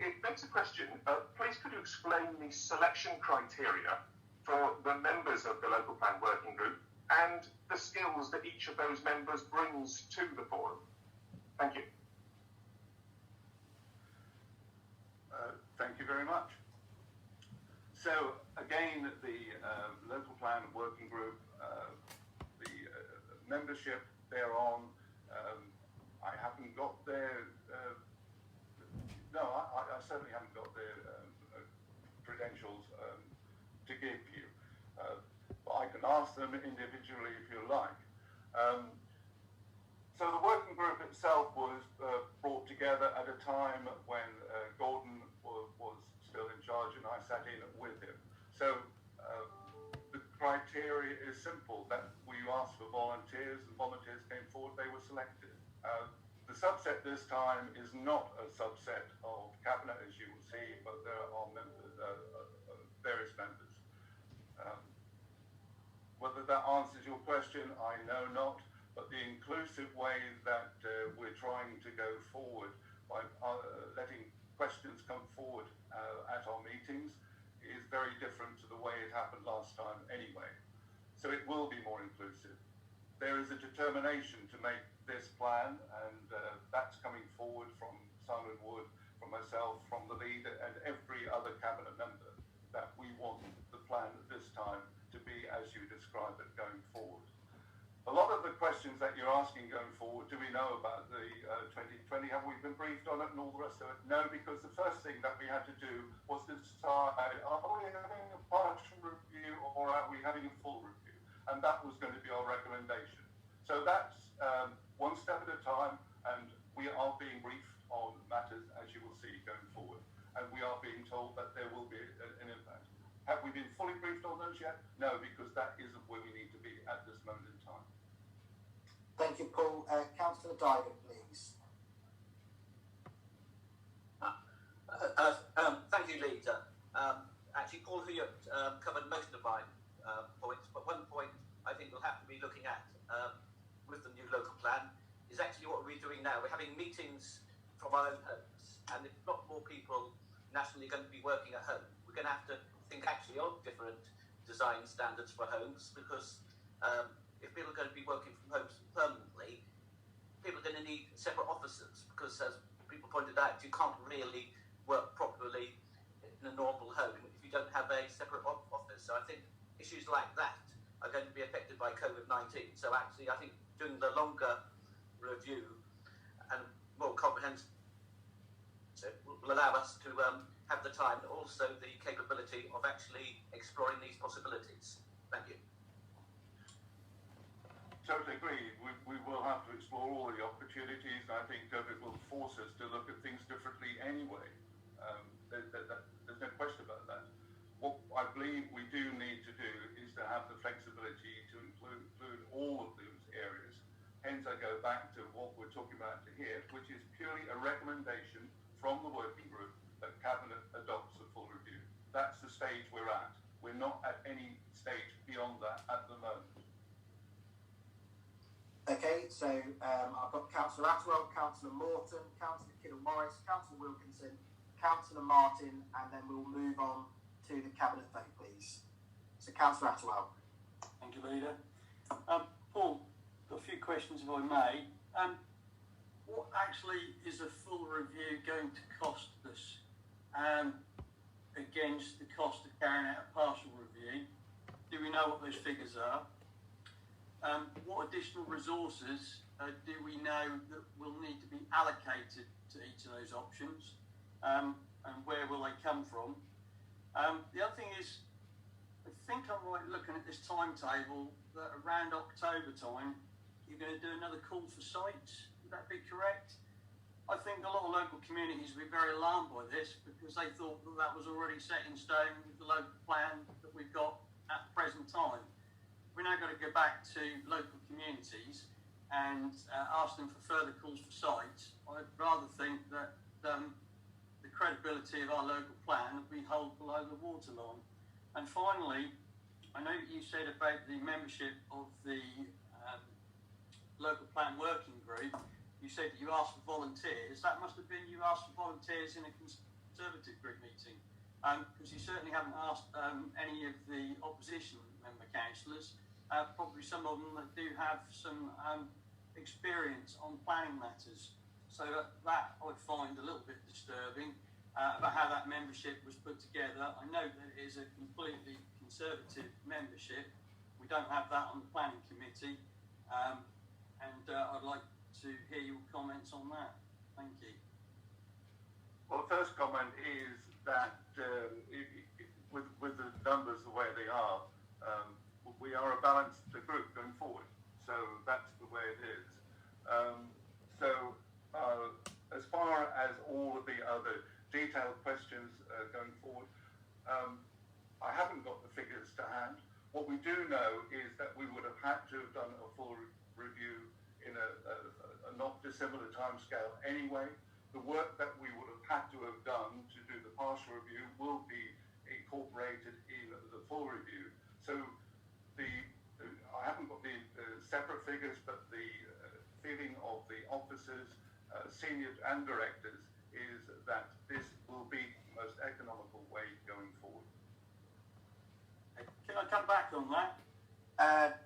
It begs a question. Please could you explain the selection criteria for the members of the local plan working group and the skills that each of those members brings to the forum? Thank you. Thank you very much. So again, the local plan working group, the membership thereon, I haven't got their, I certainly haven't got their credentials to give you. But I can ask them individually if you like. So the working group itself was brought together at a time when Gordon was still in charge and I sat in with him. So the criteria is simple, that we asked for volunteers and volunteers came forward, they were selected. The subset this time is not a subset of Cabinet, as you will see, but there are members, various members. Whether that answers your question, I know not, but the inclusive way that we're trying to go forward by letting questions come forward at our meetings is very different to the way it happened last time anyway. So it will be more inclusive. There is a determination to make this plan, and that's coming forward from Simon Wood, from myself, from the leader, and every other Cabinet member, that we want the plan at this time to be as you describe it going forward. A lot of the questions that you're asking going forward, do we know about the 2020? Have we been briefed on it and all the rest of it? No, because the first thing that we had to do was to decide, are we having a partial review or are we having a full review? And that was going to be our recommendation. So that's one step at a time, and we are being briefed on matters, as you will see, going forward. And we are being told that there will be an impact. Have we been fully briefed on those yet? No, because that isn't where we need to be at this moment in time. Thank you, Paul. Councillor Diver, please. Thank you, Leader. Actually, Paul Huyett covered most of my points, but one point I think we'll have to be looking at with the new local plan is actually what we're doing now. We're having meetings from our own homes, and if not more people nationally going to be working at home, we're going to have to think actually of different design standards for homes, because if people are going to be working from homes permanently, people are going to need separate offices, because as people pointed out, you can't really work properly in a normal home if you don't have a separate office. So I think issues like that are going to be affected by COVID-19. So actually, I think doing the longer review and more comprehensive will allow us to have the time, and also the capability of actually exploring these possibilities. Thank you. Totally agree. We will have to explore all the opportunities. I think COVID will force us to look at things differently anyway. There's no question about that. What I believe we do need to do is to have the flexibility to include all of those areas. Hence, I go back to what we're talking about here, which is purely a recommendation from the working group that Cabinet adopts a full review. That's the stage we're at. We're not at any stage beyond that at the moment. Okay, so I've got Councillor Atwell, Councillor Morton, Councillor Kittle-Morris, Councillor Wilkinson, Councillor Martin, and then we'll move on to the Cabinet vote, please. So Councillor Atwell. Thank you, Leader. Paul, got a few questions if I may. What actually is a full review going to cost us against the cost of carrying out a partial review? Do we know what those figures are? What additional resources do we know that will need to be allocated to each of those options, and where will they come from? The other thing is, I think I'm right looking at this timetable that around October time you're going to do another call for sites. Would that be correct? I think a lot of local communities will be very alarmed by this because they thought that that was already set in stone with the local plan that we've got at the present time. We're now going to go back to local communities and ask them for further calls for sites. I'd rather think that the credibility of our local plan will be held below the waterline. And finally, I know that you said about the membership of the local plan working group. You said that you asked for volunteers. That must have been you asked for volunteers in a Conservative group meeting, because you certainly haven't asked any of the opposition member councillors. Probably some of them that do have some experience on planning matters. So that I find a little bit disturbing about how that membership was put together. I know that it is a completely Conservative membership. We don't have that on the planning committee, and I'd like to hear your comments on that. Thank you. Well, the first comment is that with the numbers the way they are, we are a balanced group going forward. So that's the way it is. As far as all of the other detailed questions going forward, I haven't got the figures to hand. What we do know is that we would have had to have done a full review in a not dissimilar timescale anyway. The work that we would have had to have done to do the partial review will be incorporated in the full review. So I haven't got the separate figures, but the feeling of the officers, seniors and directors is that this will be the most economical way going forward. Can I come back on that?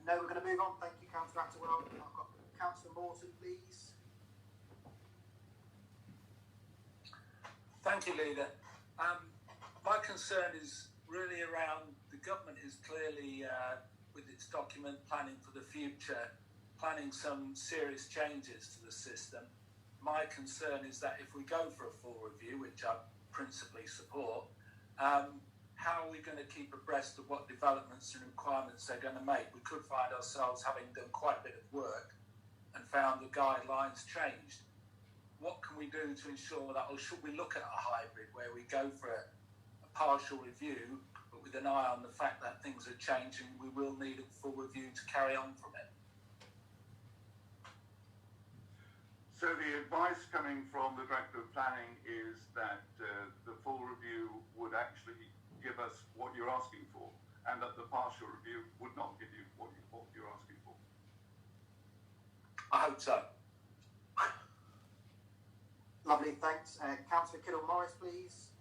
No, we're going to move on. Thank you, Councillor Attewell. I've got Councillor Morton, please. Thank you, Leader. My concern is really around the government is clearly, with its document planning for the future, planning some serious changes to the system. My concern is that if we go for a full review, which I principally support, how are we going to keep abreast of what developments and requirements they're going to make? We could find ourselves having done quite a bit of work and found the guidelines changed. What can we do to ensure that, or should we look at a hybrid where we go for a partial review, but with an eye on the fact that things are changing, we will need a full review to carry on from it? So the advice coming from the Director of Planning is that the full review would actually give us what you're asking for, and that the partial review would not give you what you're asking for. I hope so. Lovely, thanks. Councillor Kittle-Morris, please.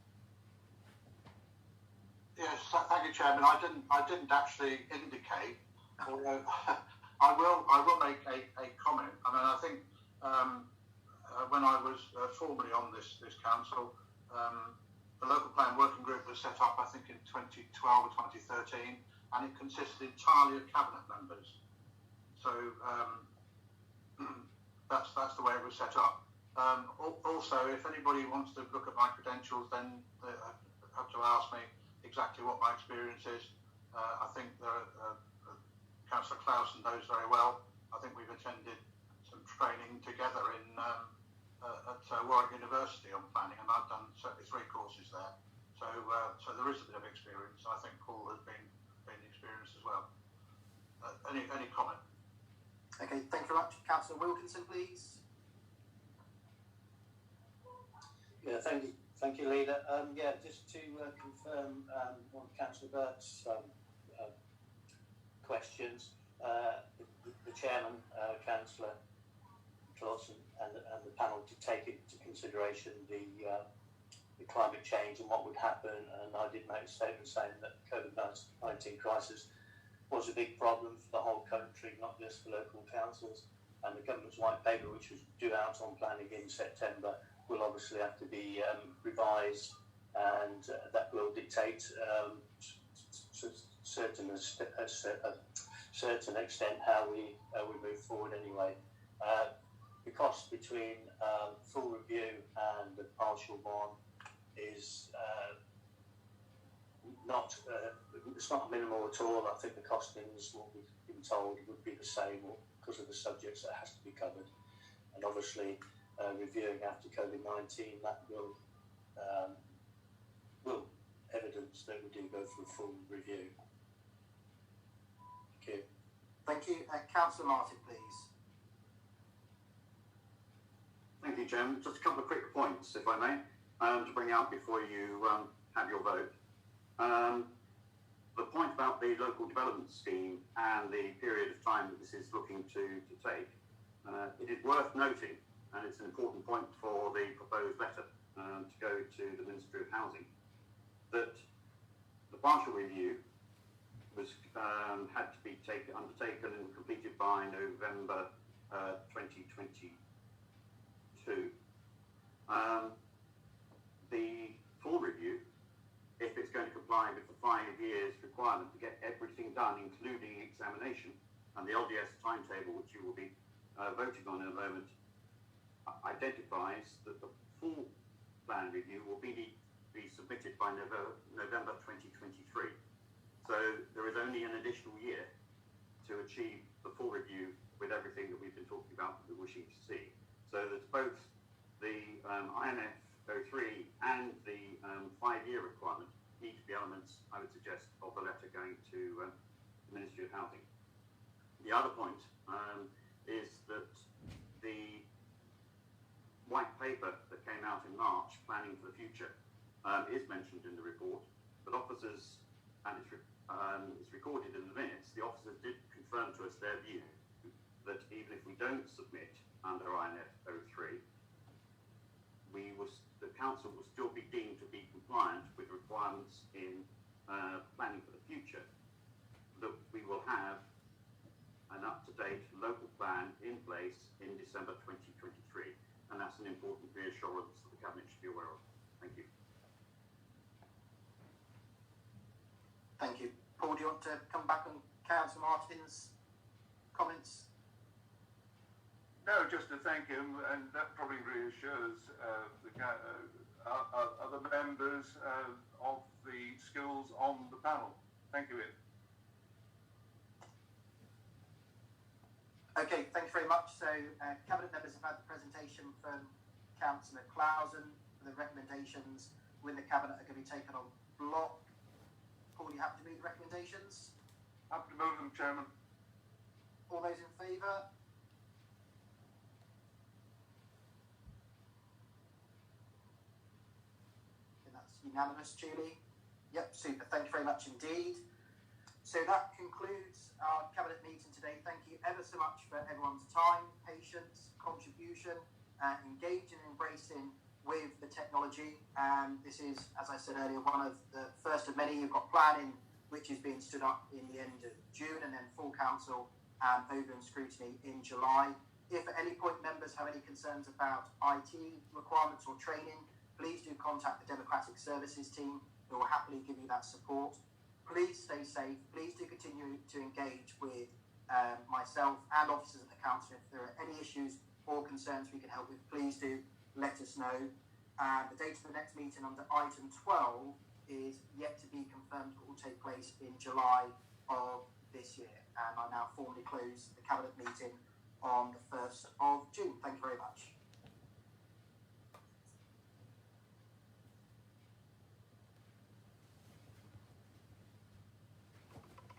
Yes, thank you, Chairman. I didn't actually indicate, although I will make a comment. I mean, I think when I was formally on this council, the local plan working group was set up, I think, in 2012 or 2013, and it consisted entirely of cabinet members. So that's the way it was set up. Also, if anybody wants to look at my credentials, then they have to ask me exactly what my experience is. I think Councillor Clausen knows very well. I think we've attended some training together at Warwick University on planning, and I've done certainly 3 courses there. So there is a bit of experience. I think Paul has been experienced as well. Any comment? Okay, thank you very much. Councillor Wilkinson, please. Yeah, thank you, Leader. Just to confirm one of Councillor Burke's questions, the Chairman, Councillor Clausen, and the panel to take into consideration the climate change and what would happen. And I did make a statement saying that the COVID-19 crisis was a big problem for the whole country, not just for local councils. And the government's white paper, which was due out on planning in September, will obviously have to be revised, and that will dictate certain extent how we move forward anyway. The cost between full review and the partial one is it's not minimal at all. I think the costings, what we've been told, would be the same because of the subjects that has to be covered. And obviously, reviewing after COVID-19, that will evidence that we do go through full review. Thank you. Thank you. Councillor Martin, please. Thank you, Jim. Just a couple of quick points, if I may, to bring out before you have your vote. The point about the local development scheme and the period of time that this is looking to take, it is worth noting, and it's an important point for the proposed letter to go to the Ministry of Housing, that the partial review was had to be undertaken and completed by November 2022. The full review, if it's going to comply with the 5 years requirement to get everything done, including examination, and the LDS timetable, which you will be voting on in a moment, identifies that the full plan review will be submitted by November 2023. So there is only an additional year to achieve the full review with everything that we've been talking about that we're wishing to see. So that both the INF 03 and the 5-year requirement need to be elements, I would suggest, of the letter going to the Ministry of Housing. The other point is that the white paper that came out in March, Planning for the Future, is mentioned in the report, but officers, and it's recorded in the minutes, the officers did confirm to us their view that even if we don't submit under INF 03, the council will still be deemed to be compliant with requirements in Planning for the Future, that we will have an up-to-date local plan in place in December 2023, and that's an important reassurance that the Cabinet should be aware of. Thank you. Thank you. Paul, do you want to come back on Councillor Martin's comments? No, just to thank him, and that probably reassures other members of the skills on the panel. Thank you, Ian. Okay, thanks very much. So, Cabinet members have had the presentation from Councillor Clausen. The recommendations within the Cabinet are going to be taken on block. Paul, you happy to move the recommendations? Happy to move them, Chairman. All those in favour? Unanimous, Julie? Yep, super. Thank you very much indeed. So that concludes our Cabinet meeting today. Thank you ever so much for everyone's time, patience, contribution, engaging and embracing with the technology. This is, as I said earlier, one of the first of many. You've got planning, which is being stood up in the end of June, and then full council over and scrutiny in July. If at any point members have any concerns about IT requirements or training, please do contact the Democratic Services team, who will happily give you that support. Please stay safe. Please do continue to engage with myself and officers at the council. If there are any issues or concerns we can help with, please do let us know. The date of the next meeting under item 12 is yet to be confirmed, but will take place in July of this year. And I now formally close the Cabinet meeting on the 1st of June. Thank you very much.